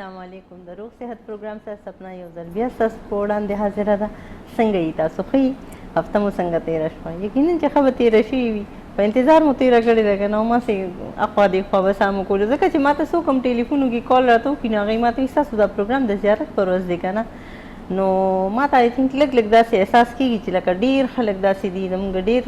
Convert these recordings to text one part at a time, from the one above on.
السلام علیکم د روغ صحت پروګرام سره سپنا یو ځل بیا ستاسو په وړاندې حاضره ده. څنګه یې تاسو ښه هفته مو څنګه تېره شوه؟ یقینا چې ښه به تېره شوې وي، په انتظار مو تېره کړې ده که نه؟ هماسې اخوا دېخوا به سا مو کولو، ځکه چې ما ته څوک هم ټلیفونو کې کال راته وکړي نو هغوی ما ته وایي ستاسو دا پروګرام د زیارت پر ورځ دی که نه. نو ما ته آی تھنک لږ لږ داسې احساس کېږي چې لکه ډېر خلک داسې دي، زموږ ډېر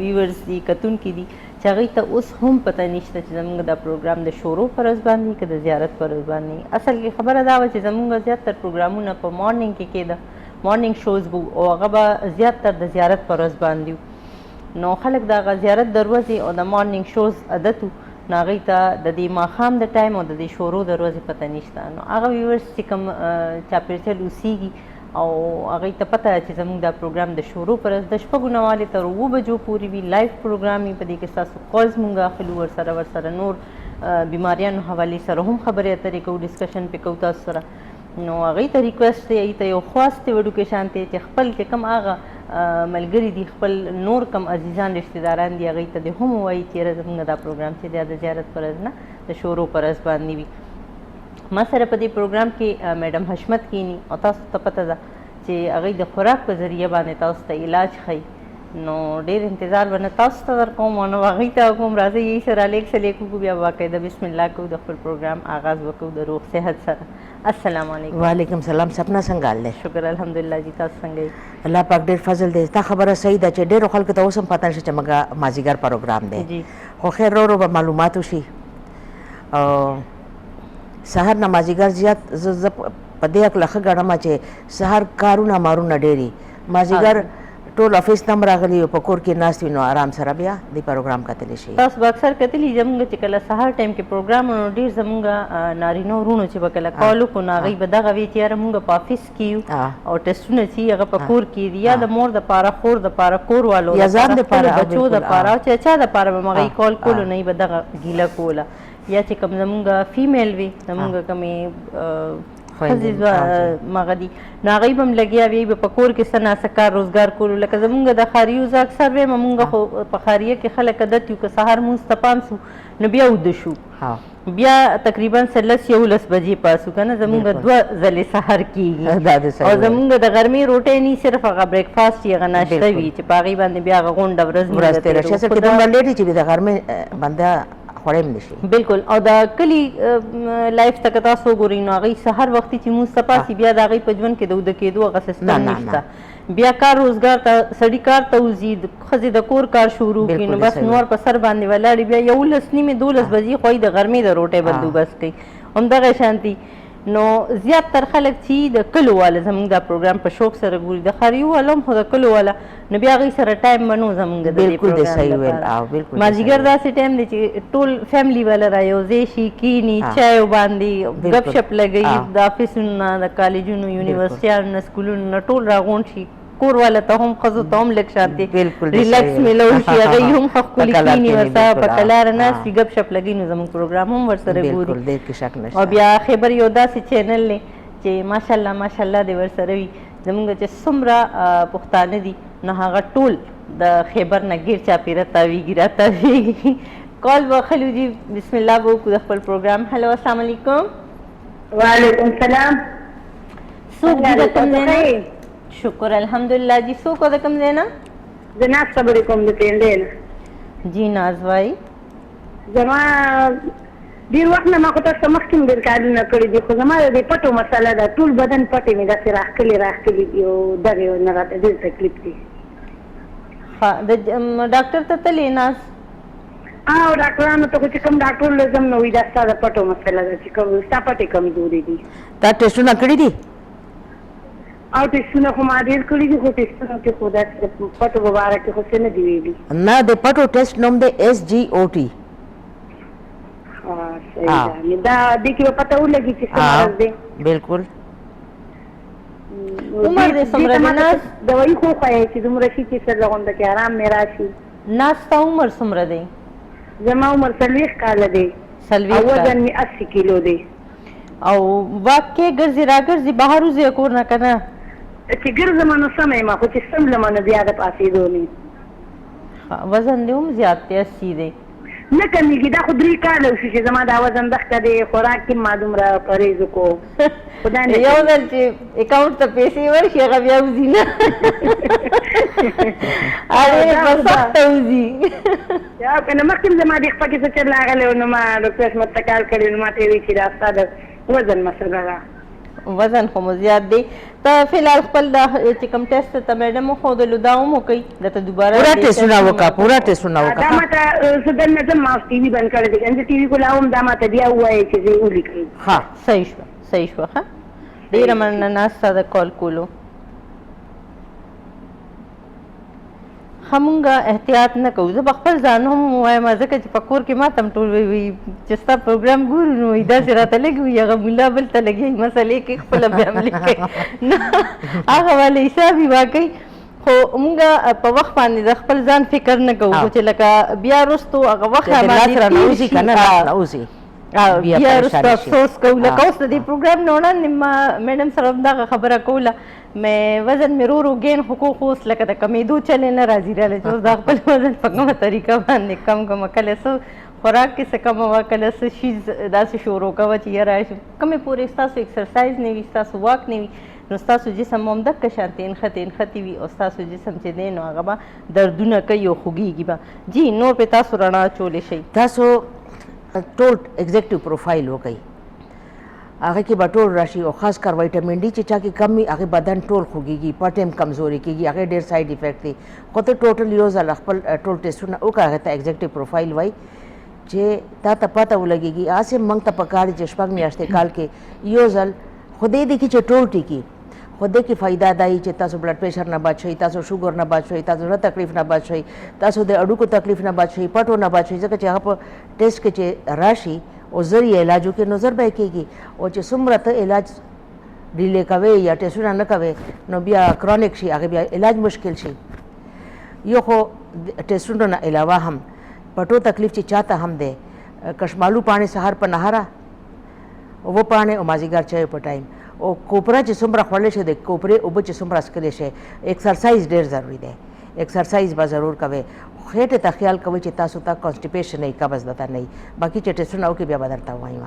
ویورز دي، کتونکي دي چې هغوی ته اوس هم پته نشته چې زموږ دا پروګرام د شروع پر ورځ باندې که د زیارت پر ورځ باندې. اصل کې خبره دا وه چې زموږ زیاتر پروګرامونه په مارننګ کې کېده، مارننګ شوز به او هغه به زیاتر د زیارت پر ورځ باندې وو. نو خلک د هغه زیارت د ورځې او د مارننګ شوز عادت وو، نو هغوی ته د دې ماښام د ټایم او د دې شروع د ورځې پته نشته. نو هغه ویورس چې کوم چاپېریال اوسېږي او هغوی ته پته ده چې زموږ دا پروګرام د شروع پر ورځ د شپږو نه والې تر 7 بجو پورې وي، لایف پروګرام وي، په دې کې ستاسو کالز مونږ اخلو، ورسره نور بیماریانو حوالې سره هم خبرې اترې کوو، ډسکشن پې کوو تاسو سره. نو هغوی ته ریکویسټ دی، هغوی ته یو خواست دی وډو کې شان دی چې خپل چې کوم هغه ملګري دي، خپل نور کم عزیزان رشته داران دي، هغوی ته دې هم ووایي چې یاره زموږ دا پروګرام چې دی د زیارت پر ورځ نه د شروع پر ورځ باندې وي. ما سره په دې پروګرام کې میډم حشمت کینی او تاسو ته پته ده چې هغوی د خوراک په ذریعه باندې تاسو ته علاج ښیي. نو ډېر انتظار به نه تاسو ته در کوم او نه هغوی ته کوم. راځئ یې سره لیک سلیک وکړو، بیا باقاعده بسم الله کوو، د خپل پروګرام آغاز وکړو د روغ صحت سره. السلام علیکم. وعلیکم سلام. سپنا څنګه حال دی؟ شکر الحمدلله جی، تاسو څنګه یې؟ الله پاک ډېر فضل دی. تا خبره صحیح ده چې ډېرو خلکو ته اوس هم پته نشته چې موږ مازدیګر پروګرام دی، خو خیر رو رو به معلومات وشي. او سهار نه مازدیګر زیات زه په دې هکله ښه ګڼم چې سهار کارونه مارونه ډېري، مازدیګر ټول افیس نه هم راغلي او په کور کې ناست وي نو آرام سره بیا دې پروګرام کتلی شي. تاسو به اکثر کتلي زموږ چې کله سهار ټایم کې پروګرام نو ډېر زموږ نارینه ورونو چې به کله کال وکړو نو هغوی به دغه وي چې یاره مونږ په افیس کې یو او ټسټونه چې هغه په کور کې دي، یا د مور دپاره، خور دپاره، کور والو دپاره، خپلو بچو دپاره، او چې چا دپاره به هغوی کال کولو نه به دغه ګیله کوله. یا چې کوم زموږ فیمیل وي، زموږ کومې ښځې مغه دي نو هغوی به هم لګیا وي، به په کور کې څه ناڅه کار روزګار کولو. لکه زموږ د ښاریو زه اکثر وایم مونږ خو په ښاریه کې خلک عادت یو که سهار مونځ ته پام سو نو بیا اوده شو، بیا تقریبا 11 بجې پاسو که نه، زمونږ 2 ځلې سهار کېږي او زمونږ د غرمې روټۍ نه صرف هغه بریک فاسټ یې هغه ناشته وي چې په هغې باندې بیا هغه غونډه ورځ تېره شي. اصل کې دومره لیټ وي چې د غرمې بنده خوړی هم نشي. بالکل. او د کلي لایف ته که تاسو وګورئ نو هغوی سهار وختي چې مونځ ته پاسي بیا د هغوی په ژوند کې د اوده کېدو هغه سیسټم نشته. بیا کار روزګار ته سړي کار ته وځي، ښځې د کور کار شروع کړي نو بس نور په سر باندې ولاړې بیا 11 نیمې 12 بجې خو د غرمې د روټۍ بندوبست کوي. همدغه شانتي نو زیاتر خلک چې د کلو والا زموږ دا پروګرام په شوق سره ګوري، د ښاریو والا هم خو د کلو والا نو بیا هغوی سره ټایم به نه و زموږ د دې پروګرام لپاره. مازدیګر داسې ټایم دی چې ټول فیملي والا را یوځای شي، کیني، چای وباندې ګپ شپ لګوي، د افیسونو نه، د کالجونو، یونیورسټیانو نه، سکولونو نه ټول راغونډ شي. کور والا ته هم ښځو ته هم لږ شانتې ریلیکس میلو شي، هغوی هم ښه ښکلي کیني ورسره په کلاره ناست وي، ګپ شپ لګوي نو زموږ پروګرام هم ورسره ګوري. او بیا خیبر یو داسې چینل دی چې ماشاءالله ماشاءالله دې ورسره وي. زموږ چې څومره پښتانه دي نو هغه ټول د خیبر نه ګیر چاپېره تاویږي راتاویږي. کال به اخلو جي، بسم الله به وکړو د خپل پروګرام. هلو السلام علیکم. وعلیکم سلام. څوک دي د کوم ځای نه؟ شکر الحمدلله جی. څوک د کوم ځای نه؟ زه ناز خبرې کوم د ټینډۍ نه. جی ناز وایي. زما ډېر وخت نه ما خو تاسو ته مخکې هم ډېر کارونه کړي دي، خو زما د دې پټو مسله ده، ټول بدن پټې مې داسې راښکلي دي او دغې نه راته ډېر تکلیف دی. د ډاکټر ته تلې ناز؟ او ډاکټرانو ته خو چې کوم ډاکټر لازم نه وي، دا ستا د پټو مسله ده چې ستا پټې کمزوري دي. تا ټسټونه کړي دي؟ او ټسټونه خو ما ډېر کړي دي، خو ټسټونو کې خو داسې د پټو په باره کې خو څه نه دي ویلي. نه، د پټو ټسټ نوم دی SGOT. صحیح ده، دا دې کې به پته ولګي چې څه مرض دی. بالکل. عمر دې څومره دی ناز؟ دوايي خو ښایي چې دومره شي چې سر غونډه کې آرام مې راشي. ناز ستا عمر څومره دی؟ زما عمر 40 کاله دی او وزن مې 80 کیلو دی. او واقع ګرځې راګرځې بهر وځې کور نه که نه؟ چې ګرځم نو سمه یم، خو چې څملم نو بیا د پاسېدو مې. وزن دې هم زیات دی، 80 دی. نه کمیږي دا خو 3 کاله وشي چې زما دا وزن دغه دی خوراک کې ما دومره پرهیز وکړو خدای نه یو ځل چې اکاونټ ته پیسې ورشي هغه بیا وځي نه اړې په سخت وځي یا کنه مخکې زما د خپل کې څه لاغله نو ما ډاکټر متکال کړی نو ما ته وی چې دا ستاسو وزن مسله ده وزن خو مو زیات دی ته فلحال خپل چې کوم ټیسټ ته میډم خو د لوداوم کوي دته دوباره پورا ټیسټونه وکا پورا ټیسټونه دا وکا ماته سدن نه ما ټي وي بند کړی دی ان ټي وي کولاوم دا ماته بیا وایي چې زه ولیکم ها صحیح شو ها ډیره مننه ناسته د کال کولو همونګه احتیاط نه کوو زه خپل ځان هم وایم ځکه چې په کور کې ما تم ټول وی چې ستا پروګرام ګورو نو دا چې راته لګي وي هغه مولا بل ته لګي مسلې کې خپل بیا عملي کوي نه هغه ولې حسابي واقعي خو مونږه په وخت باندې د خپل ځان فکر نه کوو چې لکه بیا رستو هغه وخت باندې نوځي کنه نوځي بیا رستو افسوس کوو لکه اوس د دې پروګرام نه وړاندې ما میډم سره همدغه خبره کوله مې وزن مې ورو ګین حقوق اوس لکه د کمیدو چلې نه راځي راله چې اوس دا خپل وزن په کومه طریقه باندې کم کومه کله څه خوراک کې څه کمه وه کله څه شیز داسې شروع کوه چې یاره کومې پورې ستاسو ایکسرسایز نه وي ستاسو واک نه وي نو ستاسو جسم هم دقه شانتې انخطې وي او ستاسو جسم چې دی نو هغه به دردونه کوي او خوږېږي به جی نور پې تاسو رڼا اچولی شئ تاسو ټول ایگزیکټیو پروفایل وکړئ هغه کې به ټول راشي او خاص کر وایټامین ډي چې چا کې کم وي هغې بدن ټول خوږېږي پټ هم کمزوري کېږي هغې ډېر سایډ افیکټ دی خو ته ټوټل یو ځل خپل ټول ټیسټونه وکړه هغې ته ایگزیکټیو پروفایل وایي چې تا ته پته ولګېږي هسې موږ ته پکار دي چې 6 میاشتې کال کې یو ځل خو دې کې چې ټول ټیکي خو دې کې فایده دا وي چې تاسو بلډ پریشر نه بچ شئ تاسو شوګر نه بچ شئ تاسو زړه تکلیف نه بچ شئ تاسو د اډوکو تکلیف نه بچ شئ پټو نه بچ شئ ځکه چې هغه په ټیسټ کې چې راشي او زر یې علاج وکړي نو زر به یې کېږي او چې څومره ته علاج ډیلې کوې یا ټیسټونه نه کوې نو بیا کرونیک شي هغه بیا علاج مشکل شي یو خو ټیسټونو نه علاوه هم پټو تکلیف چې چاته هم دی کشمالو پاڼې سهار په نهاره اوبه پاڼې او مازدیګر چایو په ټایم او کوپره چې څومره خوړلی شي د کوپرې اوبه چې څومره څښلی شي ایکسرسایز ډېر ضروري دی ایکسرسایز به ضرور کوئ خېټې ته خیال کوئ چې تاسو ته کانسټیپیشن نه وي قبض درته نه وي باقي چې ټیسټونه وکړي بیا به درته وایم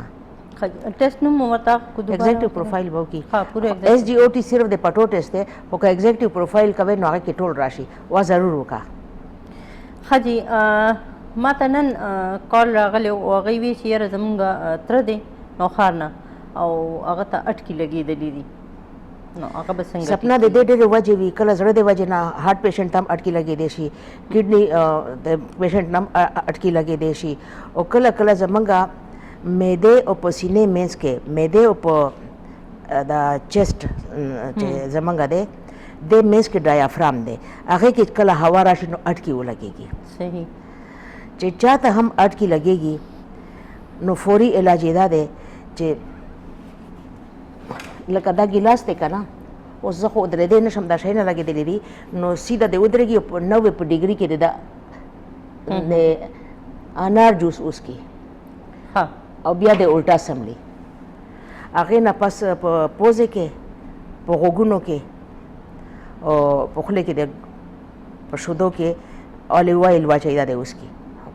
ټیسټ نوم مو ورته ایگزیکټیو پروفایل به وکړي ها پوره ایس جی او ټي صرف د پټو ټیسټ دی خو که ایگزیکټیو پروفایل کوئ نو هغه کې ټول راشي وا ضرور وکړه ښه جي ما ته نن کال راغلی او هغوی وی چې یاره زمونږ تره دی نوخار نه او هغه ته اټکې لګېدلې دي نو هغه به څنګه سپنا د دې ډېرې وجې وي کله زړه د وجې نه هارټ پیشنټ ته هم اټکې لګېدی شي کډني د پیشنټ نه هم اټکې لګېدی شي او کله کله زمونږ معدې او په سینې منځ کې معدې او په د چیسټ چې زمونږ دی د منځ کې ډایافرام دی هغې کې کله هوا راشي نو اټکې ولګېږي صحیح چې چاته هم اټکې لګېږي نو فوري علاج یې دا دی چې لکه دا ګیلاس دی که نه اوس زه خو درېدی نه شم دا شی نه لګېدلی دي نو سیده دې ودرېږي او په 90 په ډګري کې د انار جوس وڅکي او بیا د الټا سملي هغې نه پس په پوزې کې په غوږونو کې او په خولې کې د په شودو کې الیو آیل واچوي دا دی وڅکي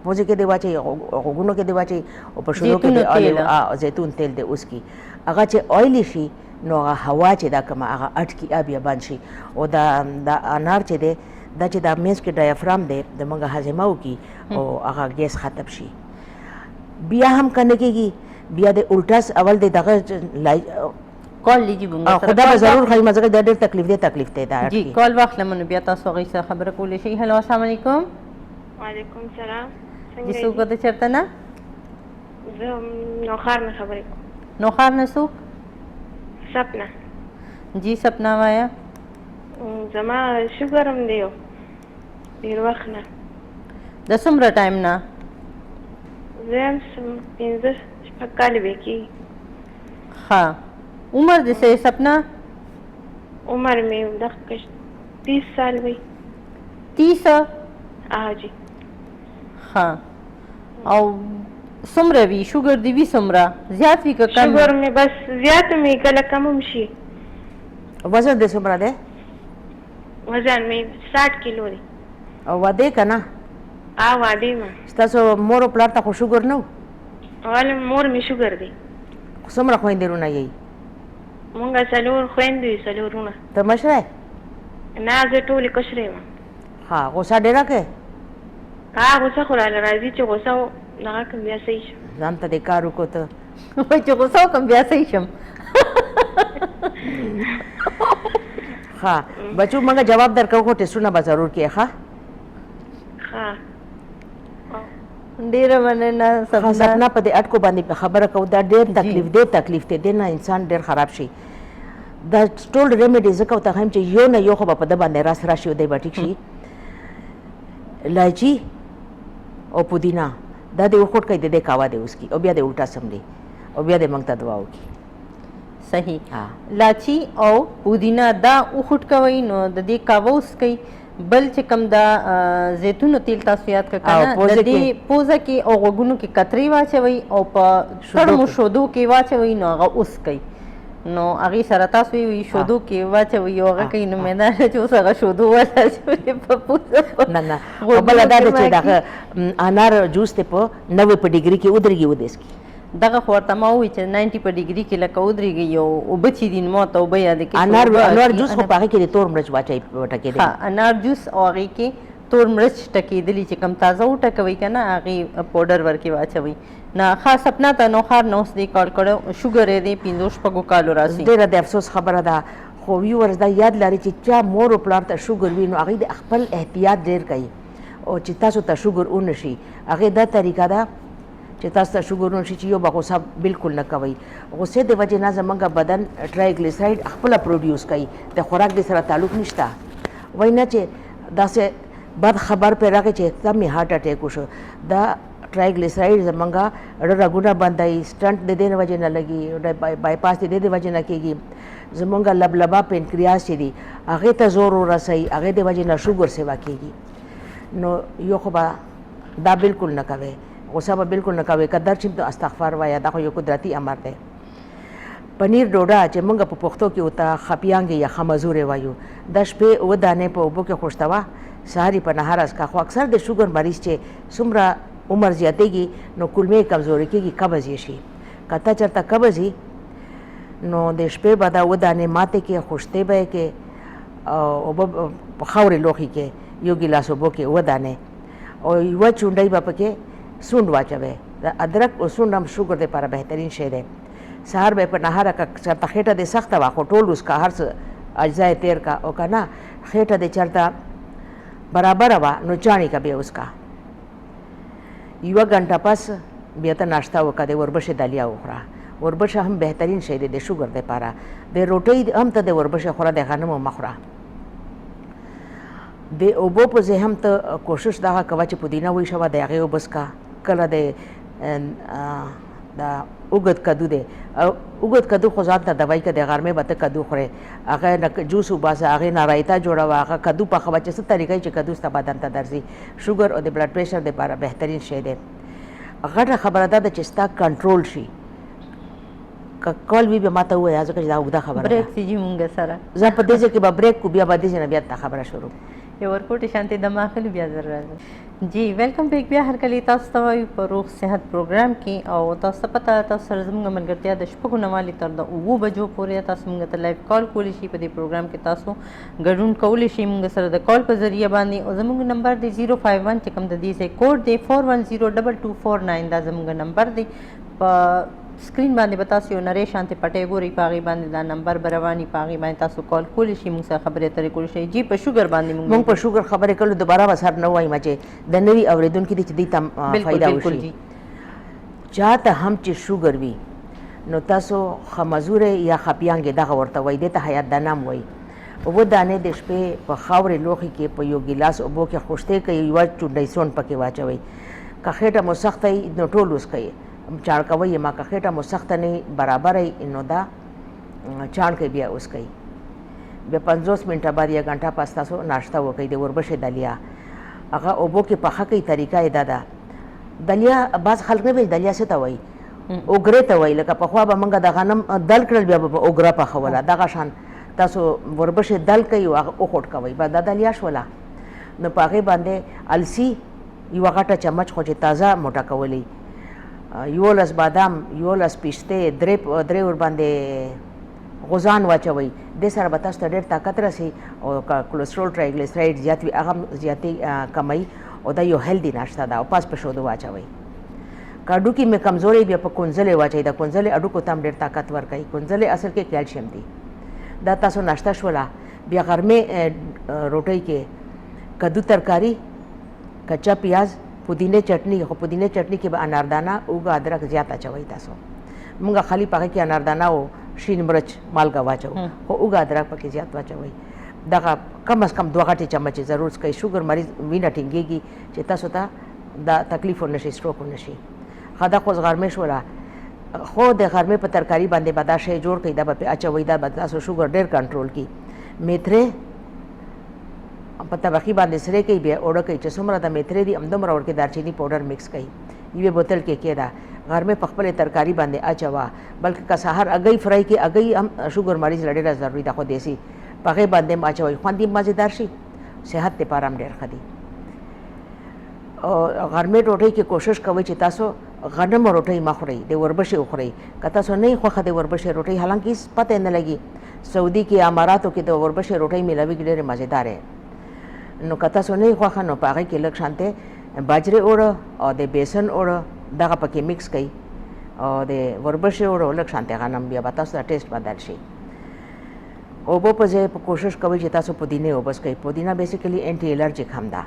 پوزې کې دی واچوي غوږونو کې دی واچوي او په شودو کې د زیتون تیل دی وڅکي هغه چې آیلی شي نو هغه هوا چې دا کومه هغه اټکي بیا بند شي او دا انار چې دی دا چې دا منځ کې ډایافرام دی زموږ هاضمه وکړي او هغه ګیس ختم شي بیا هم که نه کېږي بیا د الټاس اول د دغه کال لیجی بونګه خدا به ضرور خیمه ځکه دا ډېر تکلیف دی دا جی کال واخلم نو بیا تاسو هغوی سره خبره کولی شئ هلو السلام علیکم وعلیکم سلام جی څوک د چېرته نه زه نوخار نه خبرې کوم نوخار نه څوک سپنا جی سپنا وایه زما شوګر هم دی ډېر وخت نه د څومره ټایم نه زه هم 15 شپږ کاله به کېږي ښه عمر د څه سپنا عمر مې دغه 30 سال وي 30 جی ښه او څومره وي شوګر دې وي څومره زیات وي که کم شوګر مې بس زیات مې کله کم هم شي وزن دې څومره دی وزن مې 60 کیلو دی او واده که نه واده ما ستاسو مور او پلار ته خو شوګر نه و؟ ول مور می شوګر دی. څومره خویندې وروڼه یې؟ مونږه څلور خویندې څلورونه. ته مشره؟ نه زه ټولې کشرې یم. ها غوسه ډېره کوې؟ غوسه خو راله راځي چې غوسه دغه کړم بیا صحیح شم. ځان ته دې کار وکړو ته وایي چې غوسه وکړم بیا صحیح شم. ها بچو موږ جواب درکوو خو ټسټونه به ضرور کړې ښه؟ ډېره مننه سپنا په دې اټکو باندې خبره کوو دا ډېر تکلیف دی دې نه انسان ډېر خراب شي دا ټول ریمیډي ځکه ورته ښیم چې یو نه یو خو به په ده باندې راس راشي او دی به ټیک شي الایچي او پودینه دا دې وخوټ کوي د دې کاوه دې وسکي او بیا دې الټا سملي او بیا دې موږ ته دعا وکړي صحیح لاچی او پودینه دا وخوټ کوئ نو د دې کاوه وسکئ بل چې کوم دا زیتونو تیل تاسو یاد کړه کنه د دې پوزه کې او غوږونو کې کترې واچوئ او په کړمو شودو کې واچوئ نو هغه وسکئ نو هغې سره تاسو وی شودو کې واچوئ او هغه کوي نو میدان چې اوس هغه شودو واچوئ په پوزه نه نه او بله دا ده چې دغه انار جوس دی په 90 په ډګري کې ودرېږي ودېسکي دغه خو ورته ما ووایي چې 90 په ډګري کې لکه ودرېږي یو اوبه چې دي ما ته اوبه یادې کړي انار جوس خو په هغې کې د تور مرچ واچوئ ټکېدلی انار جوس او هغې کې تور مرچ ټکېدلي چې کوم تازه وټکوئ که نه هغې پوډر ورکې واچوئ نه خاص سپنا ته نوخار نه اوس دی کال کړی شوګر یې دی 50 کالو راسي ډېره د افسوس خبره ده خو ویورز دا یاد لري چې چا مور او پلار ته شوګر وي نو هغوی د خپل احتیاط ډېر کوي او چې تاسو ته شوګر ونه شي هغې دا طریقه ده چې تاسو ته شوګر ونه شي چې یو به غوسه بالکل نه کوئ غوسې د وجې نه زموږ بدن ټرایګلیسراید خپله پروډیوس کوي د خوراک د سره تعلق نشته وایي نه چې داسې بد خبر پرې راغی چې एकदम مې هارټ اټیک وشو دا ټرایګلیسراید زموږ رګونه بندوي سټنټ د دې وجې نه لګي بایپاس د دې وجې نه کېږي زموږ لبلبا پینکریاس چې دي هغې ته زور ورسوي هغې د وجې نه شوګر سیوا کېږي نو یو خو به دا بالکل نه کوئ غوسه به بالکل نه کوئ که درد شي نو استغفار وایه دا خو یو قدرتي امر دی پنیر ډوډه چې موږ په پښتو کې ورته خپیانګې یا خمزورې وایو د شپې 7 دانې په اوبو کې خوشتوه سهار په نهار اسکا خو اکثر د شوګر مریض چې څومره عمر زیاتېږي نو کولمې کمزورې کېږي قبض یې شي که ته چېرته قبض وي نو د شپې به دا 7 دانې ماتې کې خوشتې به یې کې اوبه په خاورې لوښي کې یو ګیلاس اوبو کې 7 دانې او یوه چونډۍ به پکې سونډ واچوئ د ادرک او سونډ هم شوګر دپاره بهترین شی دی سهار به په نهاره که چېرته خېټه دې سخته وه خو ټول وسکه هر څه اجزا یې تېر که او که نه خېټه دې چېرته برابره وه نو چاڼې که بیا وسکه یوه ګنټه پس بیا ته ناشته وکړه د وربشې دالیا وخوره وربشه هم بهترین شی دی د شوګر دپاره د روټۍ هم ته د وربشې خوره د غنمو مه خوره د اوبو په ځای هم ته کوشش دغه کوه چې پودینه وایشوه د هغې اوبه څکه کله د اوږد کدو دی اوږد کدو خو ځان ته دوایي که د غرمې به ته کدو خورې هغه نه جوس وباسه هغې نه رایتا جوړوه هغه کدو پخوه چې څه طریقه چې کدو ستا بدن ته درځي شوګر او د بلډ پریشر دپاره بهترین شی دی غټه خبره دا ده چې ستا کنټرول شي که کال وي بیا ما ته ووایه ځکه چې دا اوږده خبره ده بریک سي جي مونږ سره زه په دې ځای کې به بریک کو بیا به دې ځای نه بیا ته خبره شروع یو ورکوټې شانتې د ماخلو بیا زر راځي جی ویلکم بیک بیا هر کله تاسو ته وایو په روغ صحت پروګرام کې او تاسو ته پته تاسو سره زموږ ملګرتیا د شپږو نه والې تر د 9 بجو پورې تاسو موږ ته لایف کال کولی شي په دې پروګرام کې تاسو ګډون کولی شي موږ سره د کال په ذریعه باندې او زموږ نمبر دی 051 چې کوم د دې ځای کوډ دی 41022249 دا زموږ نمبر دی په سکرین باندې به تاسو یو نری شانتې پټۍ ګورئ په هغې باندې دا نمبر به رواني په هغې باندې تاسو کال کولی شي موږ سره خبرې اترې کولی شئ جی په شوګر باندې موږ په شوګر خبرې کولو دوباره به سر نه وایم چې د نوي اورېدونکي دي چې دوی ته فایده وشي چا ته هم چې شوګر وي نو تاسو خمزورې یا خپیانګې دغه ورته وایي دې ته حیات دانه هم وایي 7 دانې د شپې په خاورې لوښي کې په یو ګیلاس اوبو کې خوشتې کوئ یوه چونډۍ سونډ پکې واچوئ که خېټه مو سخته وي نو ټول وسکئ چاڼ کوئ ما که خېټه مو سخته نه برابره نو دا چاڼ کوي بیا وسکئ بیا 50 منټه بعد یا ګنټه پس تاسو ناشته وکئ د وربشې دلیا هغه اوبو کې پخه کوي طریقه یې دا ده دلیا بعض خلک نه پوهېږي دلیا څه ته وایي اوګرې ته وایي لکه پخوا به موږ د غنم دل کړل بیا به اوګره پخوله دغه شان تاسو وربشې دل کوئ او هغه وخوټ کوئ بس دا دلیا شوله نو په هغې باندې السي یوه غټه چمچ خو چې تازه موټه کولی، 11 بادام، 11 پسته، 3 ورباندې غوزان واچوئ. دې سره به تاسو ته ډېر طاقت رسي او کلسترول ټرایګلیسراید زیات وي هغه زیاتې کموي او دا یو هیلدي ناشته ده. او پاس په شودو واچوئ. که هډوکي مې کمزوري بیا په کونځلې واچوئ. د کونځلې هډوکو ته هم ډېر طاقت ورکوي. کونځلې اصل کې کیلشیم دی. دا تاسو ناشته شوله. بیا غرمې روټۍ کې کدو ترکاري، کچا پیاز، پودینه چټني. خو پودینه چټني کې به اناردانه، اوږه، ادرک زیات اچوئ تاسو. مونږ خالي په هغې کې اناردانه او شین مرچ مالګه واچوو، خو اوږه ادرک پکې زیات واچوئ. دغه کم از کم 2 غټې چمچې ضرور څکئ. شوګر مریض وینه ټینګېږي چې تاسو ته دا تکلیف ونه شي، سټروک ونه شي. ښه دا خو غرمې شوله. خو د غرمې په ترکاري باندې به دا شی جوړ کړئ، دا به پرې اچوئ، دا به تاسو شوګر ډېر کنټرول کړي. میترې په طبقي باندې سرې کوي، بیا اوړه کوي چې څومره د میترې دي همدومره ورکې دارچیني پاوډر مکس کوي، یوې بوتل کې کېږده. غرمې په خپلې ترکاري باندې اچوه. بلکې که سهار هګۍ فرای کې، هګۍ هم شوګر مریض له ډېره ضروري ده، خو دیسي په هغې باندې هم اچوئ. خوند یې مزېدار شي، صحت دپاره هم ډېر ښه دي. او غرمې ډوډۍ کې کوشش کوئ چې تاسو غنم روټۍ مه خورئ، د وربشې وخورئ. که تاسو نه یې خوښه د وربشې روټۍ، حالانکه هېڅ پته نه لګي، سعودي کې، اماراتو کې د وربشې روټۍ میلاوي ډېرې مزېدارې. نو که تاسو نه یې خوښه نو په هغې کې لږ شانتې باجرې اوړه او د بیسن اوړه دغه پکې مکس کړئ او د وربشې اوړه لږ شانتې غنم، بیا به تاسو ته ټیسټ بدل شي. اوبو په ځای په کوشش کوئ چې تاسو پودینه اوبه څکئ. پودینه بیسیکلی انټي الرجیک هم ده.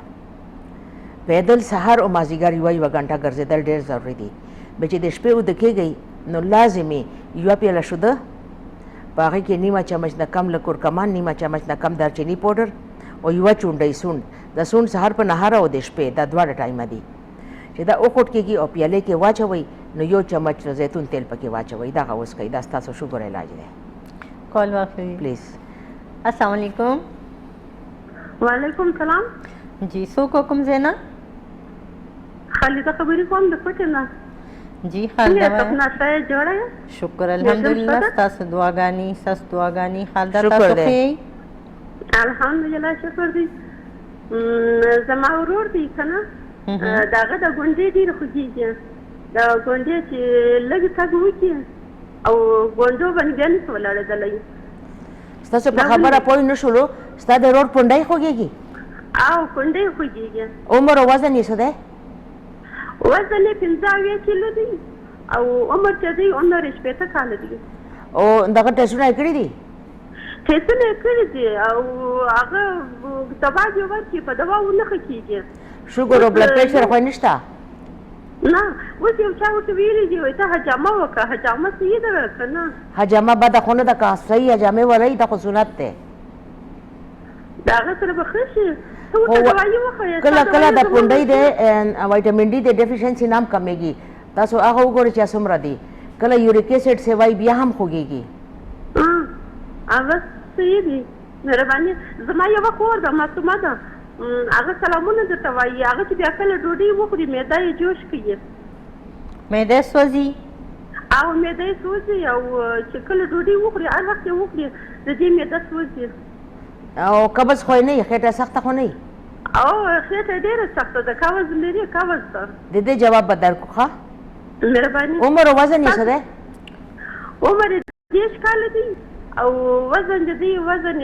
پیدل سهار او مازدیګر یوه غنټه ګرځېدل ډېر ضروري دي. بیا چې د شپې اوده کېږئ نو لازمي یوه پیاله شوده، په هغې کې نیمه چمچ نه کم له کورکمان، نیمه چمچ نه کم دارچیني پاوډر او یوه چونډۍ سونډ. د سونډ سهار په نهاره او د شپې دا دواړه ټایمه دي چې دا وخوټ کېږي او پیالې کې واچوئ، نو یو چمچ زیتون تیل پکې واچوئ، دغه وڅکئ. دا ستاسو شوګر علاج دی. کال واخلئ پلیز. السلام علیکم. وعلیکم سلام. جی څوک حکم زینا؟ خالده خبرې کوم د پټې نه. جی خالده سپنا صاحب جوړه یې؟ شکر الحمدلله. ستاسو دعاګانې، ستاسو دعاګانې. خالده شکر تاسو دی. ښه یئ؟ الحمدلله شکر دی. زما ورور دی که نه، د هغه د ګونډې ډېرې خوږېږي. د ګونډې چې لږ تګ وکړي او ګونډو باندې بیا نشي ولاړېدلی. ستاسو په خبره پوه نه شولو، ستا د ورور پونډی خوږېږي او کونډې خوږېږي. عمر او وزن یې څه دی؟ وزن یې 15 کیلو دی او عمر چې دی عمر 80 کاله دی. او دغه ټسټونه یې کړي دي؟ ټسټونه یې کړي دي او هغه دوا دې ورکړي، په دوا ونه ښه کېږي. شوګر او بلډ پریشر خو یې نشته؟ نه، اوس یو چا ورته ویلي دي وایي ته حجامه وکړه. حجامه صحیح ده که نه؟ حجامه بده خو نه ده، که صحیح حجامې ولئ دا خو سنت دی. د هغه سره به ښه شي. ته ورته دوایي وښیه. کله کله د پونډۍ د وایټامین ډي د ډیفیشنسي نه هم کمیږي. تاسو هغه وګورئ چې څومره دي. کله یوریک ایسډ سیوای بیا هم خوږېږي. هغه صحیح دي. مهرباني. زما یوه خور ده، معصومه ده، هغه سلامونه درته وایي. هغه چې بیا کله ډوډۍ وخوري معده یې جوش کوي، معده سوځي او معده یې سوځي، او چې کله ډوډۍ وخوري هر وخت یې وخوري د دې معده سوځي. او قبض خو یې نه وي، خېټه سخته خو نه وي؟ او خېټه ډېره سخته ده، قبض لري، قبض ده. د دې جواب به درکړو. ښه مهرباني. عمر او وزن یې څه دی؟ عمر یې 30 کاله دی او وزن د دې وزن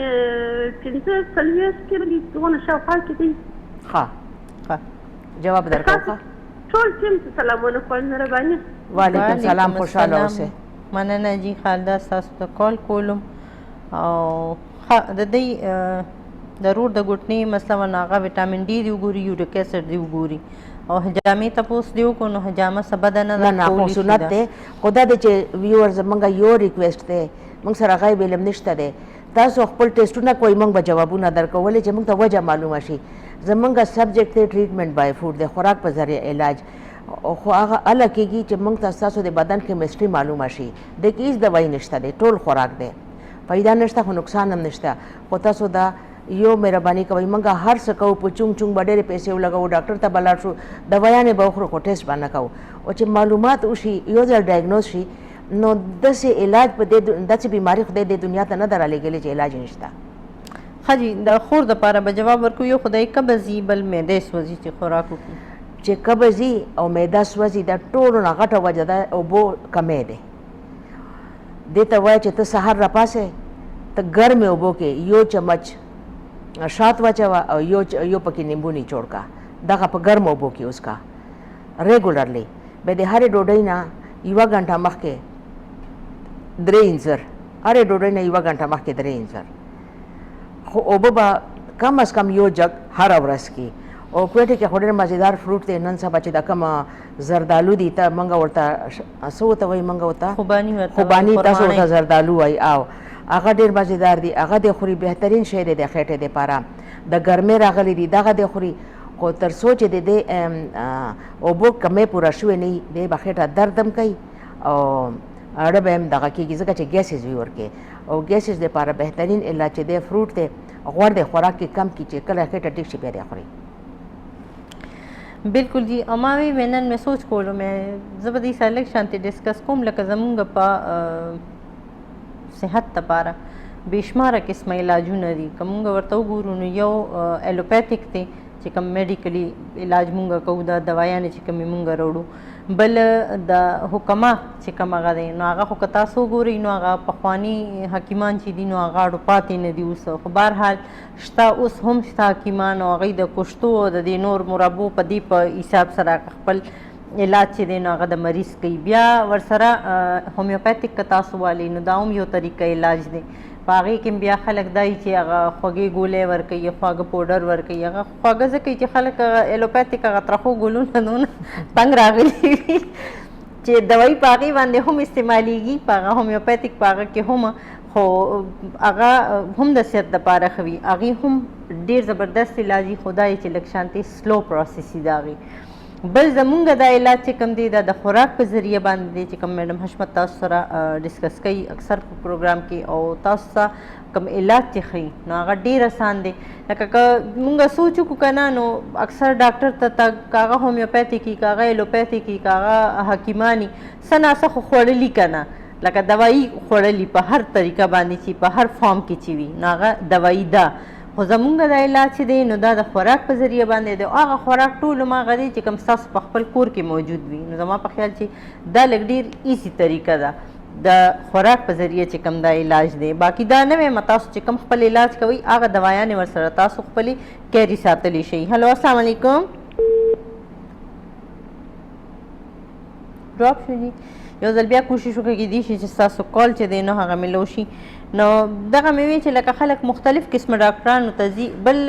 45 کیلو دی، دغونه شاوخوا کې دی. ښه جواب درکړو. ښه ټول ټیم ته سلامونه کوم. مهرباني. وعلیکم سلام. خوشحاله اوسئ. مننه جی خالده، ستاسو ته کال کولم. او د دې ضرور د ګوتنې مسله ونه هغه وټامین ډي دی وګوري، یوریک ایسډ دی وګوري، او حجامې تپوس دی وکړو. نو حجامه څه بده نه ده، نه خو سنت دی. خو دا دی چې ویور زمونږ یو ریکویسټ دی، موږ سره غیب علم نشته دی. تاسو خپل ټیسټونه کوئ، موږ به جوابونه درکوو، ولې چې موږ ته وجه معلومه شي. زمونږ سبجیکټ دی ټریټمنټ بای فوډ دی، خوراک په ذریعه علاج. خو هغه هله کېږي چې موږ ته ستاسو د بدن کیمسټري معلومه شي. د کې هېڅ دوايي نشته دی، ټول خوراک دی، فایده نشته خو نقصان هم نشته. خو تاسو دا یو مهرباني کوئ، موږ هر څه کوو په چونګ چونګ به ډېرې پیسې ولګوو، ډاکټر ته به لاړ شو، دوایانې به وخورو خو ټیسټ به نه کوو. او چې معلومات وشي، یو ځل ډایګنوز شي، نو داسې علاج په داسې بیماري خدای دې دنیا ته نه ده رالیږلې چې علاج نشته. ښه جي د خور دپاره به جواب ورکوو. یو خدای قبض وي، بل معده سوځي چې خوراک وکړي. چې قبضي او معده سوځي دا ټولو نه غټه وجه ده اوبو کمی دی دې ته وایي چې ته سهار راپاسې ته ګرمې اوبو کې یو چمچ شات واچوه او یو پکې نیمبو نیچوړ کا دغه په ګرم اوبو کې اوس کا ریګولرلی بیا د هرې ډوډۍ نه یوه ګنټه مخکې 3 انځر هرې ډوډۍ نه یوه ګنټه مخکې 3 انځر خو اوبه به کم از کم یو جګ هره ورځ کې او کوټې کې خو ډېر مزېدار فروټ دی نن سبا چې دا کوم زردالو دي ته موږ ورته څه ورته وایي موږ ورته خوباني تاسو ورته زردالو وایي او هغه ډېر مزېدار دي هغه د خوري بهترین شی دی د خېټې دپاره د ګرمۍ راغلی دي دغه د خوري خو تر څو چې د دې اوبو کمۍ پوره شوې نه وي دی به خېټه درد هم کوي او اړه به هم دغه کېږي ځکه چې ګیسز وي ورکې او ګیسز دپاره بهترین علاج چې دی فروټ دی غوړ دی خوراک کې کم کړي چې کله خېټه ټیک شي بیا دی خوري बिल्कुल जी अमावी वेनन में सोच कोलो में ज़बरदस्ती सालक शांति डिस्कस कोम लक जमुंग पा सेहत तपारा बेशुमार किस्म इलाजून दी कमुंग वर्तो गुरु यो एलोपैथिक थे چې کوم میډیکلی علاج مونږه کوو دا دوايانې چې کومې مونږه راوړو بل د حکما چې کوم هغه دی نو هغه خو که تاسو ګورئ نو هغه پخواني حکیمان چې دي نو هغه اړو پاتې نه دي اوس خو بهرحال شته اوس هم شته حکیمان او هغوی د کشتو او د دې نور مربو په دې په حساب سره خپل علاج چې دی نو هغه د مریض کوي بیا ورسره هومیوپیتھک که تاسو والئ نو دا هم یو طریقه علاج دی په هغې کې بیا خلک دای چې هغه خوږې ګولۍ ورکوي خواږه پوډر ورکوي هغه خواږه ځکه چې خلک هغه ایلوپیتھک هغه ترخو ګلونه دونه تنګ راغلي وي چې دوایي په هغې باندې هم استعمالیږي په هغه هومیوپیتھک په هغه کې هم خو هغه هم د صحت دپاره ښه وي هغې هم ډېر زبردست علاج وي خو دا یې چې لږ شانتې سلو پروسس وي د هغې بل زمونږ دا علاج چې کوم دی دا د خوراک په ذریعه باندې دی چې کوم میډم حشمت تاسو سره ډسکس کوي اکثر په پروګرام کې او تاسو ته کوم علاج چې ښیي نو هغه ډېر اسان دی لکه که مونږ سوچ وکړو که نه نو اکثر ډاکټر ته تګ که هغه هومیوپیتھک وي که هغه ایلوپیتھک وي که هغه حکیماني څه ناڅه خو خوړلي که نه لکه دوایي خوړلي په هر طریقه باندې چې په هر فارم کې چې وي نو هغه دوایي ده خو زمونږ د علاج چې دی نو دا د خوراک په ذریعه باندې دی هغه خوراک ټول هماغه دی چې کوم ستاسو په خپل کور کې موجود وي نو زما په خیال چې دا لږ ډېر ایزي طریقه ده د خوراک په ذریعه چې کوم دا علاج دی باقي دا نه وایم تاسو چې کوم خپل علاج کوئ هغه دوايانې ورسره تاسو خپلې کیري ساتلی شئ هلو السلام علیکم ډراپ شو جي یو ځل بیا کوشش وکړئ کیدای شي چې ستاسو کال چې دی نو هغه مې لو شي نو دغه مې وی چې لکه خلک مختلف قسمه ډاکټرانو ته ځي بل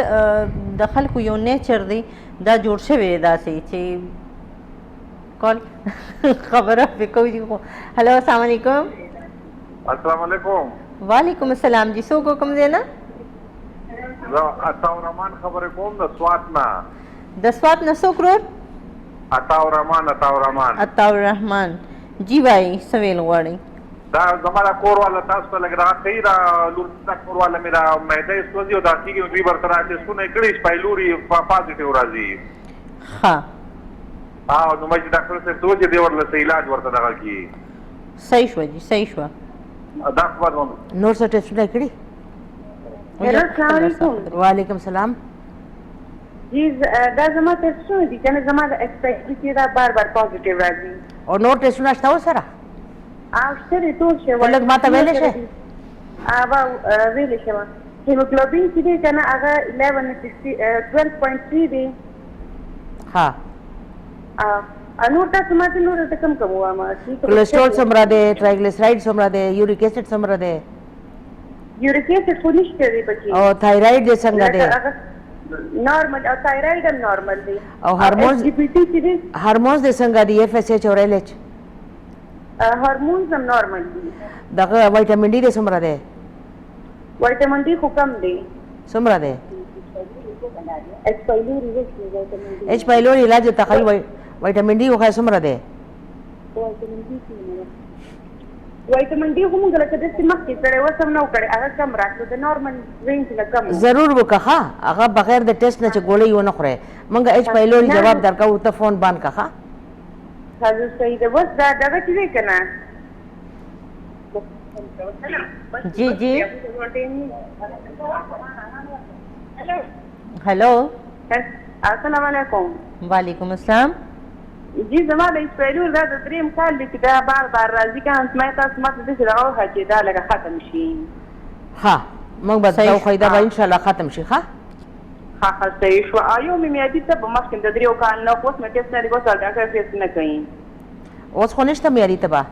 د خلکو یو نیچر دی دا جوړ شوی دی داسې چې کال خبره پې کوي هلو السلام علیکم السلام علیکم وعلیکم السلام جی څوک کوم دی نه زه عطاء الرحمن خبرې کوم د سوات نه د سوات نه څوک رور عطاء الرحمن عطاء الرحمن جی بھائی سویل غواړئ دا زما د کور والا تاسو ته لږ راښیي دا لور د کور والا مې دا معده یې سوځي او دا کېږي دوی ورته ټسټونه یې کړي سپایلوري پازیټیو راځي ښه نو مې چې ډاکټر صاحب ته وویل چې دی ورله څه علاج ورته دغه کړي صحیح شوه جي صحیح شوه دا خبر نور څه ټسټونه یې کړي هلو السلام علیکم وعلیکم سلام جی دا زما ټسټونه دي کنه زما د ایکسپیریټي دا بار پازیټیو راځي او نور ټسټونه شته ورسره او شته ټول شی لږ ماته ویلی شئ ویلی شوه هیموګلوبین چې دی که نه هغه 12.3 دی ها نور تاسو ماته نور ته کم کم ووایم کولیسټرول څومره دی ټرایګلیسراید څومره دی یوریک اسید څومره دی یوریک اسید خو نشته دی پکې او تایراید دې څنګه دی نارمل او تایراید هم نارمل دی او هارمونز جی پی ټي چې دی هارمونز دې څنګه دی اف اس ایچ او ایل ایچ هارمونز هم نارمل دي دغه وایټامین ډي دې څومره دی وایټامین ډي خو کم دی څومره دی ایچ پایلوري ایچ پایلوري علاج ته خی وایټامین ډي خو څومره دی وایټامین ډي هم غلطه د مخکې کړي و سم نو کړي هغه کم راتلو د نارمل رینج نه کم ضرور وکړه هغه بغیر د ټیسټ نه چې ګولۍ ونه خورې مونږ ایچ پایلوري جواب درکو ته فون باندې کړه حاضر صحیح ده بس دا دغه چې دی که نه جی جی هلو السلام علیکم. وعلیکم السلام. جی زما د اسپایلور دا د دریم کال دی چې دا بار بار راځي کنه ما تاسو ماته د سره او چې دا لګه ختم شي. ها موږ به دا خو دا به ان شاء الله ختم شي. ها ها صحیح شو. ایو مې میادي ته په مخکې د دریو کال نو اوس مې ټیسټ لري کوته ډاکټر فیس نه کوي. اوس خو نشته معیاري تبه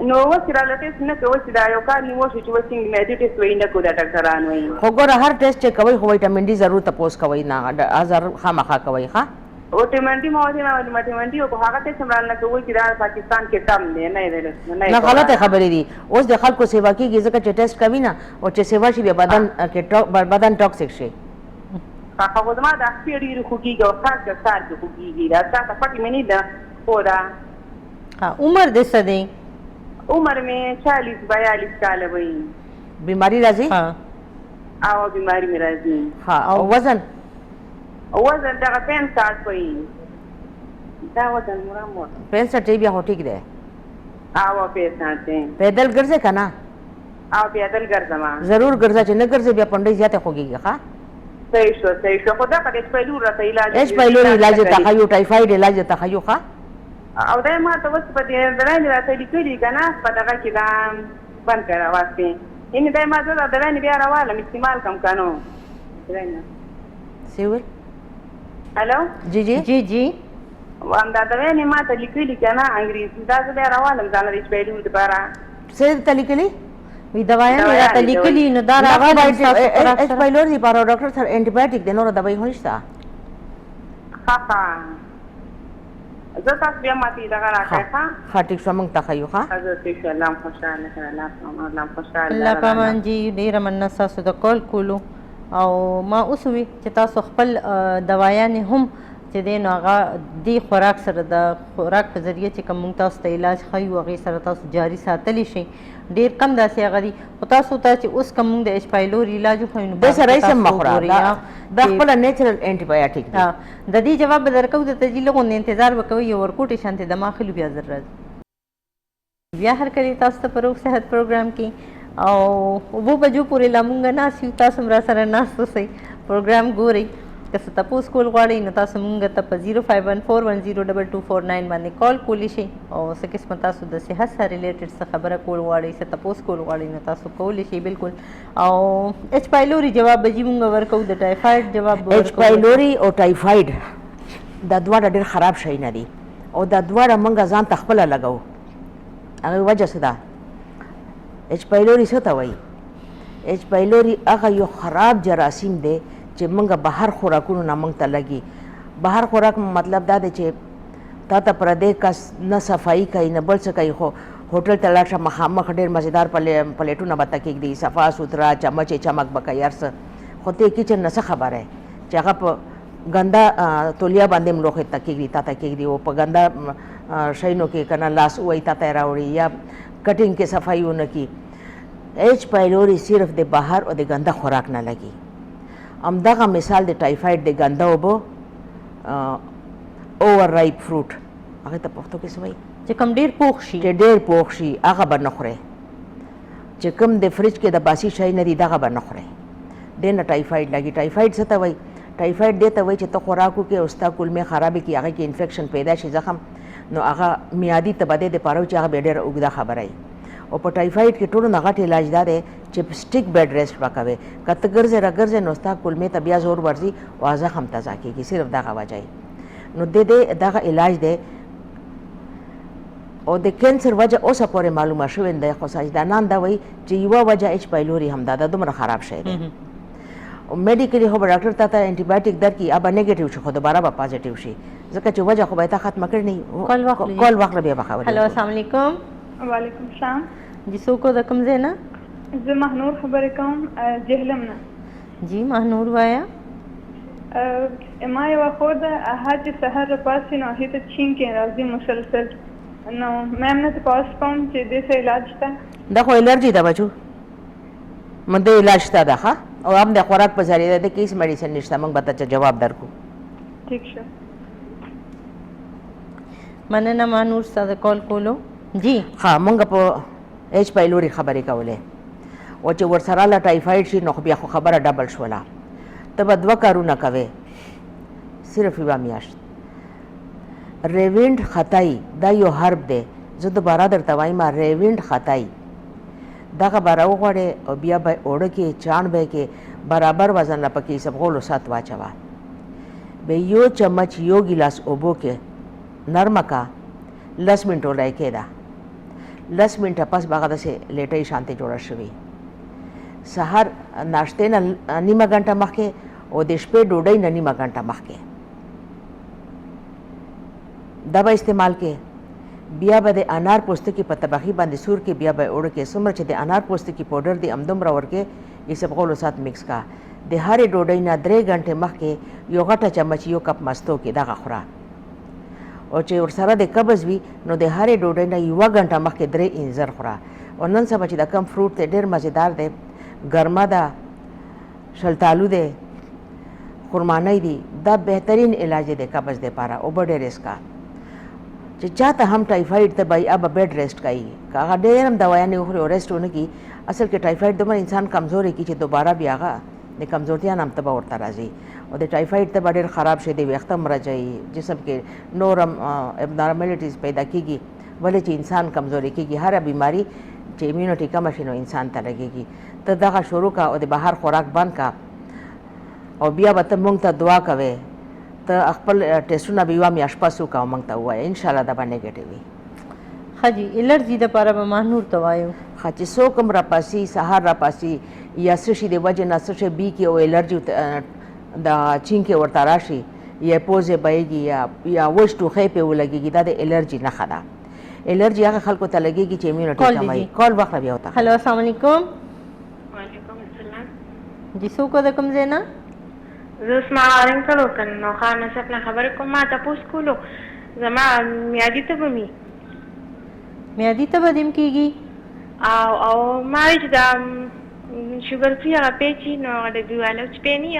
نو اوس را لټیس نه کوي چې دا یو کال نیو شو چې وسنګ میادي ټیسټ وای نه کو دا ډاکټران وای. خو ګوره هر ټیسټ چې کوي خو ویټامین ډي ضرور تپوس کوي نه هزار خامخا کوي. ها ویټامین ډي ویټامین ډي او هغه ته سمرال نه کوي چې دا پاکستان کې کم دی نه غلطه خبرې دي. اوس د خلکو سیوا کیږي ځکه چې ټیسټ کوي نه او چې سیوا شي بیا بدن ټاکسیک شي. هغه زما د خپل ډیر خوږیږي او خاص د سار کې خوږیږي دا څه پټی مې نه ده خو دا. ها عمر دې څه دی؟ عمر مې 40-42 کاله وي. بیماری راځي؟ ها او بیماری مې راځي. ها او وزن دا 65 وي. دا وزن مرامور 65 بیا هو ټیک دی. او 65 پیدل ګرځه کنه؟ او پیدل ګرځم. ضرور ګرځه چې نه ګرځي بیا پنډي زیاته خوږیږي. ها صحیح شو. خو دا په اسپایلور راته علاج اچ پایلور علاج تخیو ټایفاید علاج تخیو. ها او دا ما ته اوس په دې درانه راته لیکلي کنه په دغه کې دا بند کړه واسطه ان دا ما زه درانه بیا راوالم استعمال کم کانو درانه سیول. الو جی جی جی جی وام دا درانه ما ته لیکلي کنه انګریزي دا زه بیا راوالم ځان لري اسپایلور لپاره څه ته لیکلي وی دوايان راته لیکلي نو دا راغلی اچ پایلور دی پر ډاکټر سره انټي بایوټیک د نور دوايي هونښتا. ها زه تاسو بیا ماته دا راکړه. ها ټیک شو موږ تخیو. ها حضرت سلام خوشاله الله خوشاله الله پامان جی ډیره مننه تاسو د کال کولو او ما اوس وی چې تاسو خپل دوايان هم چې دین هغه دی خوراک سره د خوراک په ذریعه چې کوم تاسو ته علاج خایو هغه سره تاسو جاری ساتلی شي. ډیر کم داسې هغه دي خو تاسو ته چې اوس کوم د اسپایلور علاج خو نو د سره یې سم مخوره دا خپل نیچرل انټي بایوټیک دی. د دې جواب درکو د تجیل غو انتظار وکوي یو ورکوټي شانته د ماخلو بیا ضرورت بیا هر کلی تاسو ته پروګ صحت پروګرام کې او وو بجو پورې لامونګه ناسیو تاسو مرا سره ناستو سي پروګرام ګوري که څه تاسو کول غواړئ نو تاسو مونږ ته په 0514102249 باندې کال کولی شئ او څه قسمه تاسو د صحت سره ریلیټډ څه خبره کول غواړئ څه تاسو کول غواړئ نو تاسو کولی شئ بالکل. او اچ پایلوري جواب به مونږ ورکو د ټایفاید جواب اچ پایلوري او ټایفاید دا دواړه ډېر خراب شي نه دي او دا دواړه مونږ ځان تخپل لګاو. هغه وجه څه ده؟ اچ پایلوري څه ته وایي؟ اچ پایلوري هغه یو خراب جراثیم دی چې موږ بهر خوراکونو نه موږ ته لګي. بهر خوراک مطلب دا دی چې تا ته پردې کس نه صفایي کوي نه بل څه کوي خو هوټل ته لاړ شه مخامخ ډېر مزېدار پلیټونه به ته کېږدي صفا سوتره چمچ یې چمک به کوي هر څه خو ته کچن نه څه خبره چې هغه په ګنده تولیا باندې هم لوښي ته کېږدي تا ته کېږدي او په ګنده شیانو کې که نه لاس ووایي تا ته یې راوړي یا کټینګ کې صفایي ونه کړي. ایچ پایلوري صرف د بهر او د ګنده خوراک نه لګي. همدغه مثال د ټایفاید د ګنده اوبو اوور رایپ فروټ هغه ته پښتو کې څه وایي چې کوم ډېر پوخ شي چې ډېر پوخ شي هغه به نه خورئ. چې کوم د فریج کې د باسي شی نه دي دغه به نه خورئ. دې نه ټایفاید لګي. ټایفاید څه ته وایي؟ ټایفاید دې ته وایي چې ته خوراک وکړې او ستا کولمې خرابې کړي هغه کې انفیکشن پیدا شي زخم نو هغه میادي تبدې دپاره چې هغه بیا ډېره اوږده خبره وي. او په ټایفاید کې ټولو نه غټ علاج دا دی چې سټیک بیډ ریسټ به کوې که ته ګرځې راګرځې نو ستا کولمې ته بیا زور ورځي او زخم تازه کېږي صرف دغه وجه نو د دغه علاج دی. او د کینسر وجه اوسه پورې معلومه شوې ده خو ساینسدانان دا وایي چې یوه وجه ایچ پایلوري همدا ده دومره خراب شی دی. او میډیکلي خو به ډاکټر تا ته انټي بایوټیک درکړي هغه به نیګیټیو شي خو دوباره به پازیټیو شي ځکه چې وجه خو به یې تا ختمه کړې نه کال واخله بیا به خبرې. هلو السلام علیکم. وعلیکم السلام. جی څوک د کوم ځای نه؟ زه مهنور خبرې کوم جهلم نه. جی مهنور وایا. ما یوه خور ده هر چې سحر راپاڅي نو هغې ته چین کې راځي مسلسل نو میم نه تپوس کوم چې دې څه علاج شته؟ دا خو الرجي ده بچو مده علاج شته ده ښه او هم د خوراک په ذریعه ده کې هېڅ میډیسن نشته موږ به ته جواب درکړو. ٹھیک شو. مننه مهنور ستا د کال کولو. جی ها موږ په ایچ پایلوري خبرې کولې او چې ورسره له ټایفاید شي نو خو بیا خو خبره ډبل شوله. ته به دوه کارونه کوې صرف یوه میاشت. ریوینډ خطای دا یو حرب دی، زه دوباره درته وایم ریوینډ خطای دغه به راوغواړې او بیا به اوړه کې چاڼ به کې برابر وزن له پکې سبغولو سات واچوه، به یو چمچ یو ګیلاس اوبو کې نرمه کا 10 منټو لای کېده، 10 منټه پس به هغه داسې لیټۍ شانتې جوړه شوې. سهار ناشتې نه نیمه ګنټه مخکې او د شپې ډوډۍ نه نیمه ګنټه مخکې دا به استعمال کې. بیا به د انار پوستکي په طبخي باندې سور کې بیا به اوړه کې څومره چې د انار پوستکي پاوډر دی همدومره ورکې یې سبغولو سات میکس کا. د هرې ډوډۍ نه 3 غنټې مخکې یو غټه چمچ یو کپ مستو کې دغه خوره، او چې ورسره د قبض وي نو د هرې ډوډۍ نه 1 غنټه مخکې 3 انځر خوره. او نن سبا چې د کم فروټ دی ډېر مزېدار دی، ګرمه ده، شلتالو دی، خرمانی دی، دا بهترین علاج دی د قبض دپاره. اوبه ډېر اسکا. چې چاته هم ټایفاید ته به اب بیډ ریسټ کوي، که هغه ډېر هم دوایانې وخوري او ریسټ ونه کړي، اصل کې ټایفاید دومره انسان کمزوری کړي چې دوباره بیا هغه د کمزورتیا نه هم تبه ورته راځي، او د ټایفاید ته به ډېر خراب شي، د ویښته مرجعي، جسم کې نور هم ابنارملیټیز پیدا کېږي، ولې چې انسان کمزوری کېږي. هره بیماري چې امیونټي کمه شي نو انسان ته لګېږي. ته دغه شروع کا او د بهر خوراک بند کا، او بیا به ته مونږ ته دعا کوې، ته خپل ټیسټونه به یوه میاشت پس وکړه او مونږ ته ووایه، انشاءالله دا به نیګیټیو وي. ښه جي الرجي دپاره به مانور ته وایو. ښه چې څوک هم راپاسي، سهار راپاسي یا څه شي د وجې نه څه شی بیږي او الرجي د چینکې ورته راشي یا پوزې بهیږي یا وچ ټوخی پې ولګېږي، دا د الرجي نښه ده. الرجي هغه خلکو ته لګېږي چې امیونټي کموي. کال واخله بیا ورته. هلو السلام علیکم. وعلیکم السلام. جی څوک د کوم ځای نه؟ زه اسما رنګ کړو کنه نو خانه سپنا خبره کوم ما تاسو کولو زما میادي ته بمي میادي ته بدیم کیږي او ما چې دا شوګر فری هغه پیچی نو د دیوالو چپېنی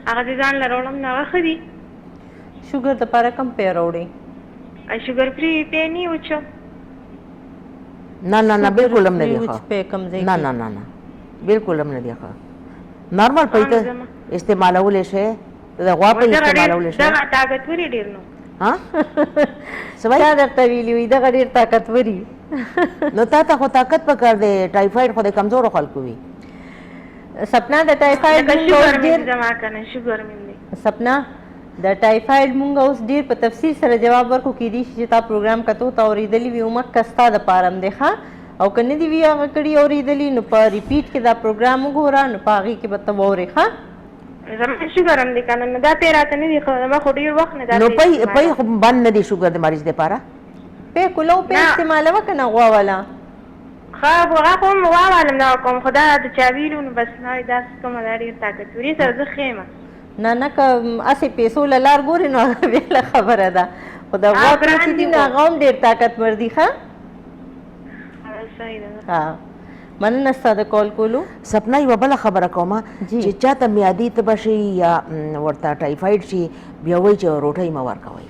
هغه ځان لرولم نه خري شوګر د لپاره کم پی راوړي شوګر فری پینی وچو نه نه نه بالکل هم نه دی وچ په کم ځای نه نه نه نه بالکل هم نه دی ښه. نارمل پیته استعمالول شي د غوا په استعمالول شي دا طاقتوري ډیر نو ها سوای دا درته ویلی وي دا ډیر طاقتوري نو تا ته خو طاقت پکار دی، ټایفاید خو د کمزورو خلکو وي. سپنا د ټایفاید شوګر مې جمع کنه شوګر مې سپنا د ټایفاید مونږ اوس ډیر په تفصیل سره جواب ورکو کېدی شي چې تا پروګرام کتو ته اورېدلی وي مکه ستا دپاره هم دی ښه او که نه دي وي هغه کړي اورېدلي نو په ریپیټ کې دا پروګرام وګوره نو په هغې کې به ته واورې ښه زما شوګر هم دی کنه نو دا پې راته نه دي ما خو ډېر وخت نه دا نو پی خو بند نه دی شوګر د مریض دپاره پی کولو پی استعمالوه که نه غوا والا ښه هغه خو هم واوالم دا کوم خو دا د چا ویلو نو بس نه داسې کومه دا ډېر طاقتوري سره زه ښه یم نه نه که هسې پیسو له لار ګورې نو هغه بېله خبره ده خو د غوا کوم چې دي نو هغه هم ډېر طاقتور دي ښه ها مننه ستا د کال کولو. سپنا یوه بله خبره کومه چې چاته میادي تبه شي یا ورته ټایفاید شي بیا وایي چې روټۍ مه ورکوئ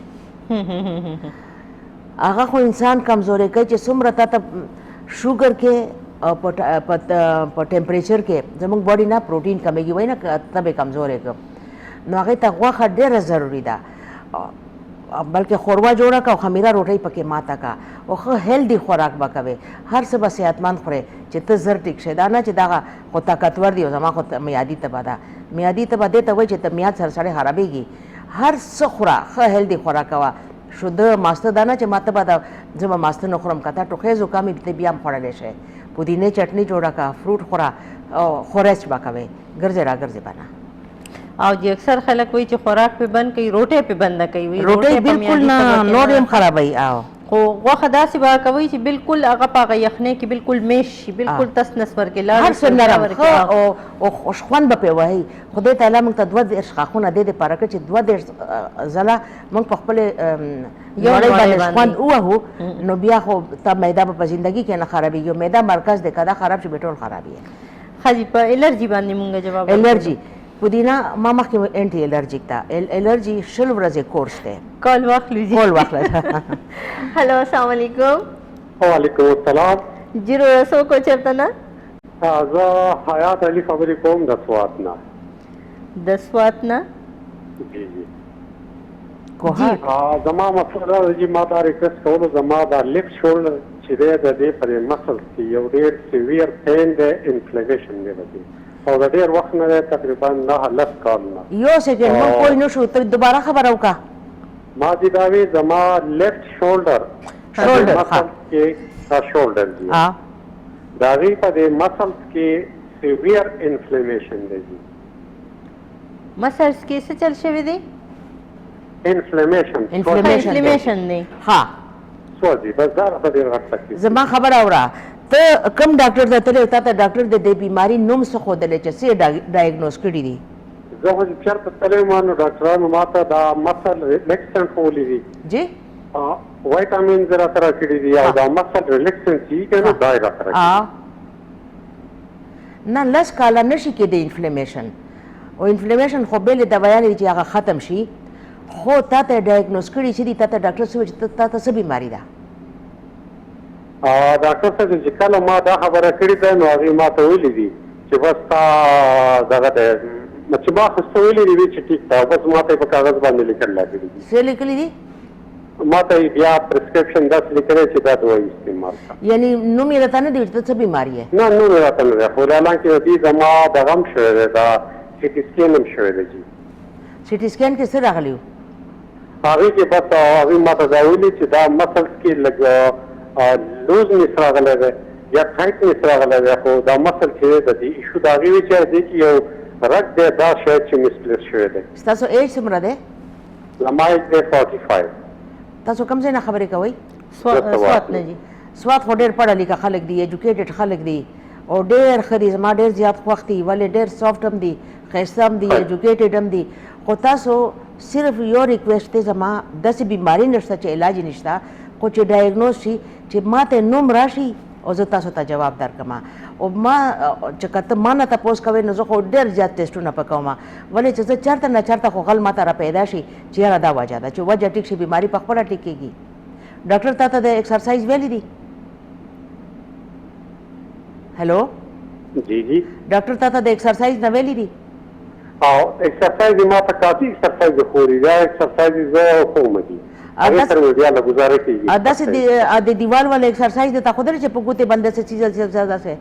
هغه خو انسان کمزوری کوي چې څومره تا ته شوګر کې په ټمپریچر کې زموږ باډي نه پروټین کمیږي وایي نه تبې کمزوری که نو هغې ته غوښه ډېره ضروري ده بلکې خوروا جوړه که او خمیره روټۍ پکې ماته که او ښه هیلدي خوراک به کوې هر څه به صحتمند خورې چې ته زر ټیک شې دا نه چې دغه خو طاقتور دی او زما خو میادي تبه ده میادي تبه دې ته وایي چې ته میاد سره سړی خرابېږي هر څه خوره ښه هیلدي خوراک کوه شوده ماسته دا نه چې ما ته به زه به ماسته نه خورم که تا ټوخی زکامي ته بیا هم خوړلی شی پودینې چټني جوړه که فروټ خوره او خورش به کوې ګرځې را ګرځې به نه او چې اکثر خلک وایي چې خوراک پې بند کوي روټۍ پې بنده کوي روټۍ بالکل نه نور هم خرابوي او خو غوښه داسې به کوي چې بالکل هغه په هغه یخنۍ کې بالکل میش شي بالکل تس نس ورکې هر څه نرم او خوند به پې وهي خدای تعالی موږ ته 22 ښاخونه دې دپاره کړه چې 22 ځله موږ په خپلې نړۍ باندې خوند ووهو نو بیا خو ته میده به په زندګي کې نه خرابېږي میده مرکز دی که دا خراب شي به ټول خرابېږي. ښه جي په الرجي باندې مونږ جواب الرجي پودینه ما مخکې انټي الرجیک ده الرجي 20 ورځې کورس دی. کال واخلو جی کال واخله. هلو السلام علیکم. وعلیکم السلام. جی څوک چېرته نه؟ زه حیات علي خبرې کوم د سوات نه. د سوات نه؟ جی جی. کوه زما مسله ده چې ما دا ریکوست کولو زما دا لیفت شولډر چې دی د دې پر مسل کې یو ډېر سیویر پین دی انفلیمیشن دی پکې او د ډېر وخت نه دی تقریبا 9 کالونه یو سیکنډ موږ پوه نه شو ته دوباره خبره وکړه ما چې دا وی زما لیفت شولډر کې دا شولډر دی دا وی په دې مسل کې سیویر انفلیمیشن دی مسلز کې څه چل شوی دی انفلیمیشن دی ها سوځي بس دا په دې غټ تکلیف زما خبره اوره ته کوم ډاکټر ته تللی تا ته ډاکټر د دې بیماری نوم څه ښودلی چې څه ډایګنوز کړي دي زه خو چې چېرته تللی وم نو ډاکټرانو ما ته دا مسل ریلیکسنټ ښوولي دي جی وایټامینز راته راکړي دي او دا مسل ریلیکسنټ چې که نو دا یې راته راکړي نه 10 کاله نشي کېدی انفلیمیشن او انفلیمیشن خو بېلې دوایانې دي چې هغه ختم شي خو تا ته ډایګنوز کړي چې دي تا ته ډاکټر څه وایي چې تا ته څه بیماري ده ډاکټر صاحب چې کله ما دا خبره کړې ده نو هغې ما ته ویلي دي چې بس تا دغه دی چې ما خو څه ویلي دي چې ټیک ده بس ما ته یې په کاغذ باندې لیکل راکړي دي څه لیکلي دي ما ته یې بیا پرسکرپشن داسې لیکلی چې دا دوايي استعمال کړه یعنی نوم یې راته نه دی چې ته څه بیماري یې نه نوم یې راته نه دی خو حالانکې د دې زما دغه هم شوی دی دا سټي سکین هم شوی دی جي سټي سکین کې څه راغلي وو هغې کې بس هغې ما ته دا ویلي چې دا مسلس کې لږ لوز مس راغلی دی یا ټایټ مس راغلی دی خو دا مسل چې دی د دې ایشو د هغې وي چې دې کې یو رګ دی دا شاید چې مسپلیس شوی دی ستاسو ایج څومره دی زما ایج دی 45 تاسو کوم ځای نه خبرې کوئ سوات نه جی سوات خو ډېر پړه لیکه خلک دي ایجوکیټډ خلک دي او ډېر ښه دي زما ډېر زیات خوښ دي ولې ډېر سافټ هم دي ښایسته هم دي ایجوکیټډ هم دي خو تاسو صرف یو ریکویسټ دی زما داسې بیماري نشته چې علاج یې نشته خو چې ډایګنوز شي چې ما ته نوم راشي او زه تاسو ته جواب درکړم او ما چې که ته ما نه تپوس کوې نو زه خو ډېر زیات ټیسټونه پکوم ولې چې زه چېرته نه چېرته خو غل ما ته را پیدا شي چې یاره دا وجه ده چې وجه ټیک شي بیماري په خپله ټیک کېږي ډاکټر تا ته د ایکسرسایز ویلی دي هلو جی جی ډاکټر تا ته د ایکسرسایز نه ویلی دي او ایکسرسایز ما ته کافي ایکسرسایز خوري دا ایکسرسایز زه کوم دي هغه سره مې بیا له گزاره کېږي داسې د دیوال والا ایکسرسایز د تا ښودلی چې په ګوتې باندې څه چیز داسې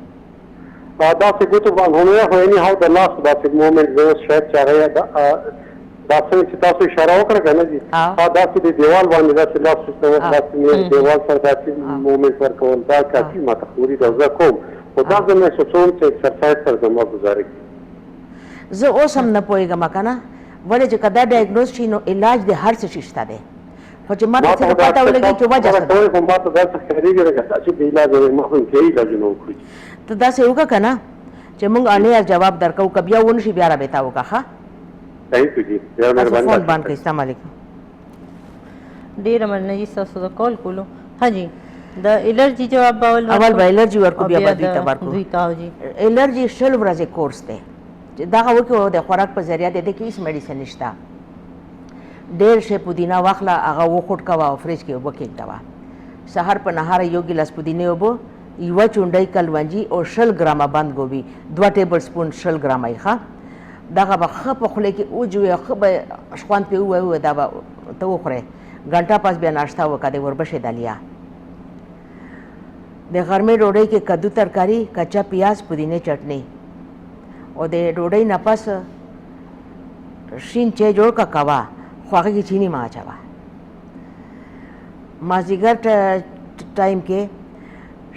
داسې ګوتو باندې هم خو اني هاو د لاست داسې مومنټ زه شاید چې هغه دا څنګه چې تاسو اشاره وکړه که نه دي داسې د دیوال باندې داسې لاس داسې دیوال سره داسې مومنټ ورکول دا کافي ما ته خوري دا زه کوم خو دا زه محسوسوم چې ایکسرسایز سره زما گزاره کېږي زه اوس هم نه پوهېږم که نه ولې چې که دا ډایګنوز شي نو علاج د هر څه شي شته دی خو چې ما ته څه پته ولګي چې وجه څه ده خو ما ته داسې ښکارېږي لکه چې د علاج ما هم کې علاجونه وکړي ته داسې وکړه که نه چې موږ انیار جواب درکوو که بیا ونه شي بیا رابطه وکړه ښه थैंक यू जी ډېر تاسو مهرباني فون بند کړئ السلام علیکم ډېره مننه جی ستاسو د کال کولو ها جی د الرجی جواب باول اول به الرجی ورکو بیا به دوی ته ورکو دوی ته جی الرجی شل ورځې کورس دی چې دغه وکړو د خوراک په ذریعه د دې کې هېڅ میډیسن نشته ډېر شی پودینه واخله هغه وخوټ کوه او فریج کې اوبه کېږدوه سهار په نهاره یو ګیلاس پودینې اوبه یوه چونډۍ کلونجي او 100 ګرامه بند ګوبي 2 ټیبل سپون 100 ګرامه یې ښه دغه به ښه په خوله کې وجوي ښه به خوند پرې ووایو دا به ته وخورې ګنټه پس بیا ناشته وکړه د وربشې دالیا د غرمې ډوډۍ کې کدو ترکاري کچا پیاز پودینې چټني او د ډوډۍ نه پس شین چای جوړ کا کوه خو هغې کې چینی مه اچوه مازدیګر ټایم کې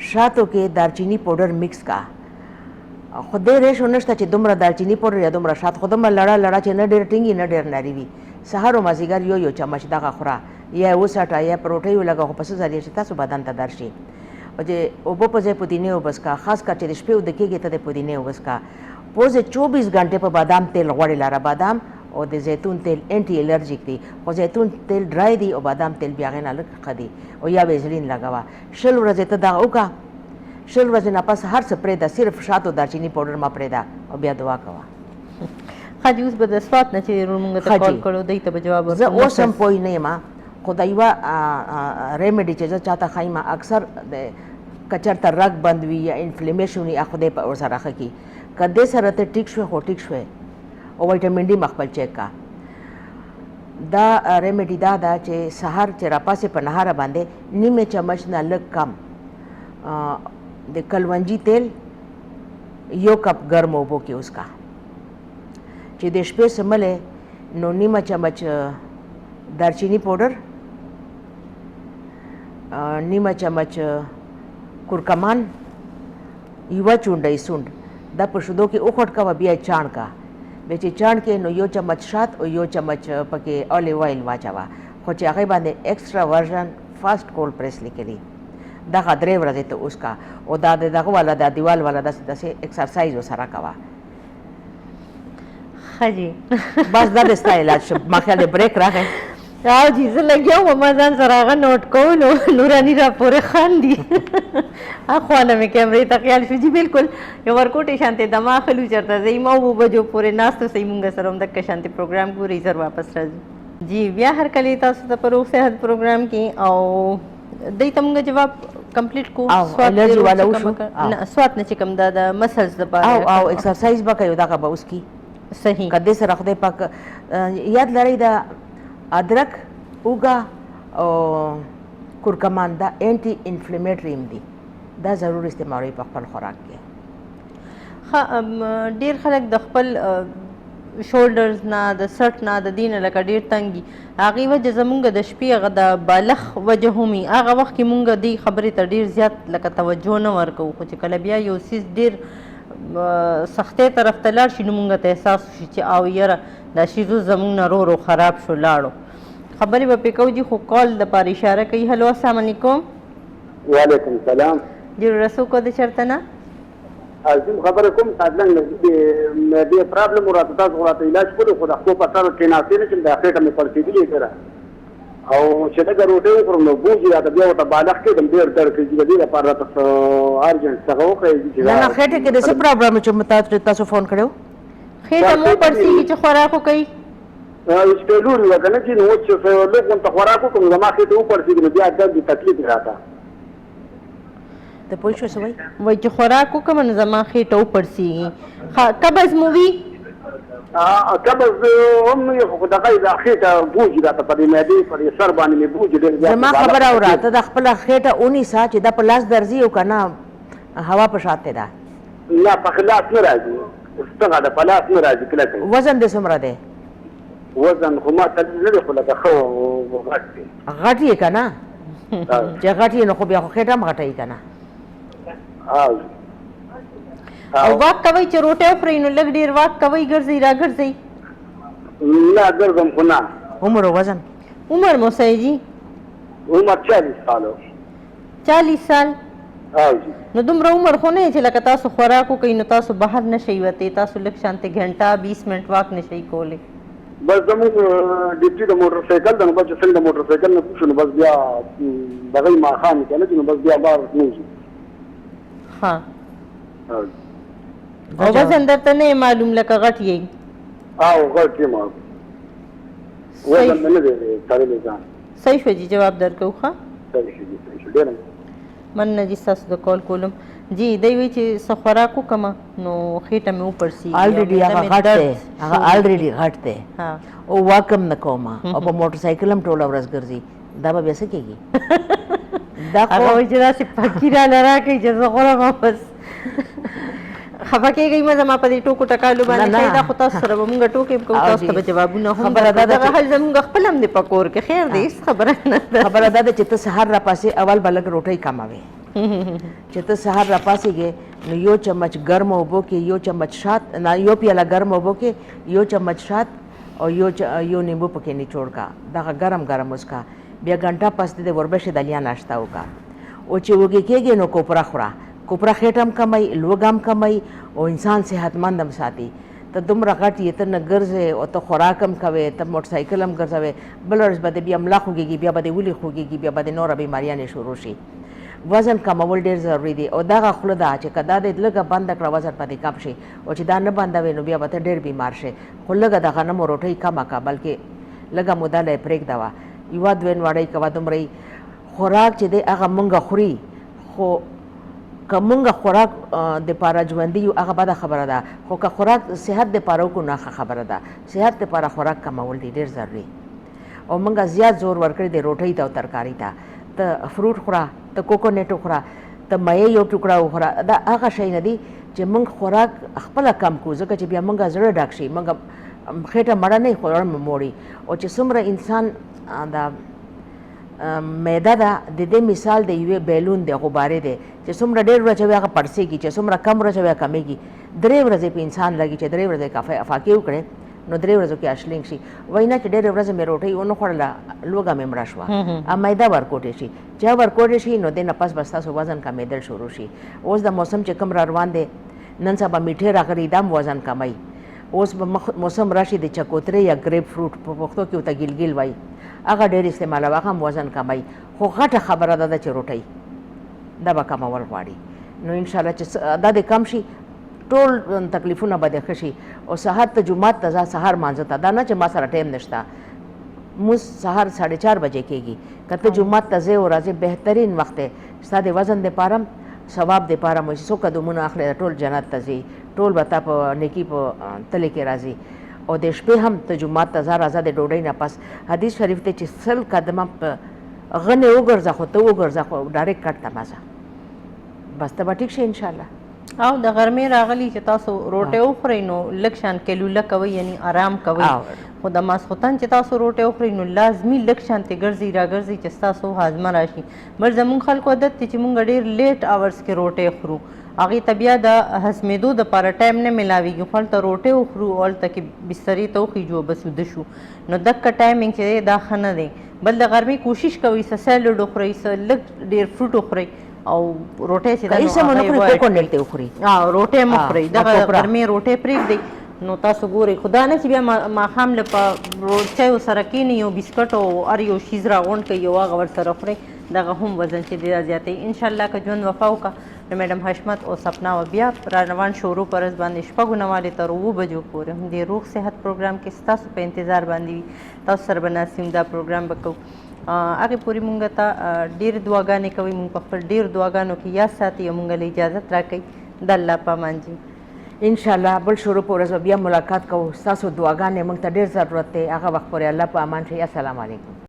شاتو کې دارچینی پاوډر مکس کا خو دې ریشو نشته چې دومره دارچینی پاوډر یا دومره شات خو دومره لړه لړه چې نه ډېر ټینګي نه ډېر نري وي سهار او مازدیګر یو چمچ دغه خوره یا وساټه یا پروټۍ ولګه خو په څه ذریعه چې تاسو بدن ته درشي او چې اوبه په ځای پودینې وبس کا خاص کر چې د شپې اوده کېږي ته د پودینې وبس کا پوزې 24 غنټې په بادام تیل غوړې لاره بادام او د زیتون تیل انټي الرجیک دی خو زیتون تیل ډرای دی او بادام تیل بیا هغې نه لږ ښه دی او یا ویزلین لګوه 20 ورځې ته دغه وکړه 20 ورځې نه پس هر څه پرېږده صرف شات او دارچیني پاوډر مه پرېږده او بیا دعا کوه ښه جي اوس به د سوات نه چې موږ ته کال کړو دوی ته به جواب زه اوس هم پوه نه یم خو دا یوه ریمیډي چې زه چاته ښایم اکثر که چېرته رګ بند وي یا انفلیمیشن وي خدای په ورسره ښه کړي که دې سره ته ټیک شوې خو ټیک شوې او وایټامین ډي مخ خپل چیک کا دا ریمیډي دا ده چې سهار چې راپاسې په نهاره باندې نیمه چمچ نه لږ کم د کلونجي تیل یو کپ ګرم اوبو کې اوسکا چې د شپې سملې نو نیمه چمچ دارچینی پاوډر، نیمه چمچ کورکمان، یوه چونډۍ سونډ دا په شیدو کې وخوټ کوه، بیا یې چاڼ کا، بیا چې چاڼ کې نو یو چمچ شات او یو چمچ پکې اولیو آیل واچوه، خو چې هغې باندې ایکسټرا ورژن فاسټ کولډ پریس لیکلي دغه 3 ورځې ته اوسکا، او دا د دغه والا د دیوال والا داسې ایکسرسایز ورسره کوه. ښه جي بس دا د ستا علاج شو. ما خیال دی بریک راغی. او جی زه لګیا وم ما ځان سره هغه نوټ کولو، نوراني راپورې خاندي اخوانه مې کیمرې ته خیال شو. جي بالکل یو ورکوټې شانتې دما اخلو چېرته ځئ ما 9 بجو پورې ناست اوسئ مونږ سره همدغه شانتې پروګرام ګورئ زر واپس راځو. جی بیا هر کله تاسو ته په روغ صحت پروګرام کې او دې ته مونږ جواب کمپلیټ کو الرجی والا وشو سوات نه چې کوم دا د مسلز دپاره او ایکسرسایز به کوي دغه به اوس کی صحیح کدې سره خدای پاک یاد لرئ د ادرک اوږه او کورکمان دا انټي انفلیمیټري دي، دا ضرور استعمالوي په خپل خوراک کې. ښه ډېر خلک د خپل شولډرز نه د سټ نه د دې نه لکه ډېر تنګي هغې وجه زمونږ د شپې هغه د بالغ وجه هم وي، هغه وخت کې مونږ دې خبرې ته ډېر زیات لکه توجه نه ورکوو، خو چې کله بیا یو څیز ډېر سختۍ طرف ته لاړ شي نو مونږ ته احساس وشي چې او یاره دا شیز اوس زمونږ نه رو خراب شو لاړو. خبرې به پرې کوو جي خو کال دپاره اشاره کوي. هلو السلام علیکم. وعلیکم السلام. جی رسو کو د چېرته نه عظیم خبره کوم سادلنګ د دې پرابلم راته تاسو راته علاج کړو خو د خپل په سره کې ناسې نه چې د اخیټه مې پړسېدلې کړه او چې دا روټي وکړم نو بوجي راته بیا ورته بالغ کېدم ډېر درد کوي د دې لپاره راته ارجنټ څنګه وکړئ چې نه خېټه کې د څه پرابلم چې تاسو فون کړو؟ خېټه مو پړسېږي چې خوراک وکوئ سپېلوري وه که نه چې نو اوس چې لږ غونته خوراک وکړم زما خېټه وپړسېږي نو بیا درد تکلیف راته ته پوه شوې څه وایي؟ وایي چې خوراک وکړم نو زما خېټه وپړسېږي. قبض مو وي؟ قبض هم نه وي خو دغه د خېټه بوجي راته په دې معدې په دې سر باندې مې بوجي ډېر زیات. زما خبره اوره ته د خپله خېټه ونیسه چې دا په لاس درځي او که نه هوا په شاته ده. نه په لاس نه راځي څنګه ده په لاس نه راځي کلکه. وزن دې څومره دی؟ وزن خو ما ته نه دی خو لکه ښه غټ دی. غټ یې که نه؟ چې غټ یې نو خو بیا خو خېټه هم غټه یي که نه. او واک کوئ چې روټۍ وخورئ نو لږ ډېر واک کوئ ګرځئ را ګرځئ؟ نه ګرځم خو نه. عمر او وزن؟ عمر مو صحیح جي؟ عمر 40 سال. 40 سال؟ جی. نو دومره عمر خو نه چې لکه تاسو خوراک وکئ نو تاسو بهر نشئ وتی، تاسو لږ شانتې ګھنټه 20 منټ واک نشئ کولی. بس زموږ ډیپټي د موټر سایکل د نو بس څنګه د موټر سایکل نه پوښتنه بس بیا دغه ماښام کې نه چې نو بس بیا بار نه ځي. ها او وزن درته نه معلوم لکه غټ یې؟ غټ یم وزن مې نه دی تړلی ځان. صحیح شو جي جواب درکوو. ښه صحیح شو جي صحیح شو ډېره مننه جي ستاسو د کال کولم. جی دی وی چې څه خوراک وکړم نو خېټه مې وپړسېږي. الریډي هغه غټ دی، هغه الریډي غټ دی او واک هم نه کوم او په موټر سایکل هم ټوله ورځ ګرځي، دا به بیا څه کېږي؟ دا خو هغه وایي چې داسې پکي راله راکړئ چې زه غواړم بس خفه کېږئ مه زما په دې ټوکو ټکالو باندې ښایي دا خو تاسو سره به مونږ ټوکې کوو، تاسو ته به جوابونه هم دغه حل زمونږ خپل هم دی په کور کې. خیر دی هېڅ خبره نه ده. خبره دا ده چې ته سهار راپاسې اول به لږ روټۍ کموې چې ته سهار راپاسېږې نو یو چمچ ګرم اوبو کې یو چمچ شات نه یو پیاله ګرم اوبو کې یو چمچ شات او یو نیمبو پکې نچوړ کا، دغه ګرم ګرم وڅښه، بیا ګنټه پس د وربشې دالیا ناشته وکړه او چې وږې کېږې نو کوپره خوره. کوپره خېټه هم کمی، لوږه هم کمی او انسان صحتمند هم ساتي. ته دومره غټ یې ته نه ګرځې او ته خوراک هم کوې، ته موټر سایکل هم ګرځوې، بله ورځ به دې بیا ملا خوږېږي، بیا به دې ولې خوږېږي، بیا به دې نوره بیماریانې شروع شي. وزن کمول ډېر ضروري دی او دغه خوله ده چې که دا دې لږه بنده کړه وزن به دې کم شي او چې دا نه بندوې نو بیا به ته ډېر بیمار شې. خو لږه د غنمو روټۍ کمه کړه بلکې لږه موده له یې پرېږده وه، یوه دوې نوړۍ کوه دومره خوراک چې دی هغه مونږ خوري، خو که مونږ خوراک دپاره ژوندي یو هغه بده خبره ده، خو که خوراک صحت دپاره وکړو نو ښه خبره ده. صحت دپاره خوراک کمول دی ډېر ضروري. او موږ زیات زور ورکړی دی روټۍ ته او ترکاري ته. ته فروټ خوره، ته کوکونټ وخوره، ته مې یو ټوکړه وخوره. دا هغه شی نه دی چې موږ خوراک خپله کم کړو، ځکه چې بیا موږ زړه ډک شي، موږ خېټه مړه نه خوړل موړي. او چې څومره انسان دا معده ده د دې مثال د یوې بیلون دی، غبارې دی چې څومره ډېر ورځوي هغه پړسېږي، چې څومره کم ورځوي هغه کمیږي. 3 ورځې په انسان لګي چې 3 ورځې افاقې وکړي نو 3 ورځو کې اشلینګ شي. وایي نه چې ډېرې ورځې مې روټۍ ونه خوړله لوږه مې مړه شوه، معده ورکوټې شي. چې ورکوټې شي نو دې نه پس به ستاسو وزن کمېدل شروع شي. اوس د موسم چې کوم را روان دی، نن سبا میټې راغلي، دا هم وزن کموي. اوس به موسم راشي د چکوترې یا ګریپ فروټ، په پښتو کې ورته ګیلګیل وایي، هغه ډېر استعمالوه، هغه هم وزن کموي. خو غټه خبره ده چې روټۍ دا به کمول غواړي. نو انشاءالله چې دا دې کم شي، ټول تکلیفونه به دې ښه شي. او سهار ته جومات ته ځه، سهار مانځه ته، دا نه چې ما سره ټایم نشته. مونځ سهار 4:30 بجې کېږي. که ته جومات ته ځې او راځې، بهترین وخت دی ستا د وزن دپاره هم ثواب دپاره مو چې څو قدمونه اخلې ټول جنت ته ځي، ټول به تا په نیکي په تلې کې راځي. او د شپې هم ته جومات ته ځه، راځه د ډوډۍ نه پس. حدیث شریف دی چې 100 قدمه په غنې وګرځه، خو ته وګرځه، خو ډایرکټ کټ ته مه ځه، بس ته به ټیک شي انشاءالله. او د غرمې راغلی چې تاسو روټۍ وخورئ نو لږ شان کیلوله کوئ، یعنی آرام کوئ. خو د ماسخوتن چې تاسو روټۍ وخورئ نو لازمي لږ شانتې ګرځئ راګرځئ چې ستاسو هاضمه راشي. بل زمونږ خلکو عادت دی چې مونږ ډېر لیټ اورس کې روټۍ خورو، هغې ته بیا د هضمېدو دپاره ټایم نه میلاویږي. خو هلته روټۍ وخورو او هلته کې بسترې ته وخیږو او بس ویده شو، نو دقه ټایمینګ چې دی دا ښه نه دی. بل د غرمې کوشش کوئ څه سیلډ وخورئ، څه لږ ډېر فروټ وخورئ او روټۍ چې روټۍ مه خورئ، دغه غرمې روټۍ پرېږدئ. نو تاسو ګورئ خو دا نه چې بیا ماښام له په چایو سره کښېنئ یو بسکټ او هر یو شیز راغونډ کړئ او هغه ورسره خورئ، دغه هم وزن چې دی زیاتوي. انشاءالله که ژوند وفا وکړه نو میډم حشمت او سپنا و بیا را روان شروع پر ورځ باندې 6 تر 9 بجو پورې هم د روغ صحت پروګرام کې ستاسو په انتظار باندې وي. تاسو سره به ناسیم دا پروګرام به کوو. هغې پورې مونږ ته ډېرې دعاګانې کوئ، مونږ په خپل ډېرو دعاګانو کې یاد ساتئ او مونږ له اجازت راکوئ. د الله په امان جي. انشاءالله بل شروع په ورځ به بیا ملاقات کوو. ستاسو دعاګانې مونږ ته ډېر ضرورت دی. هغه وخت پورې الله په امان شئ. السلام علیکم.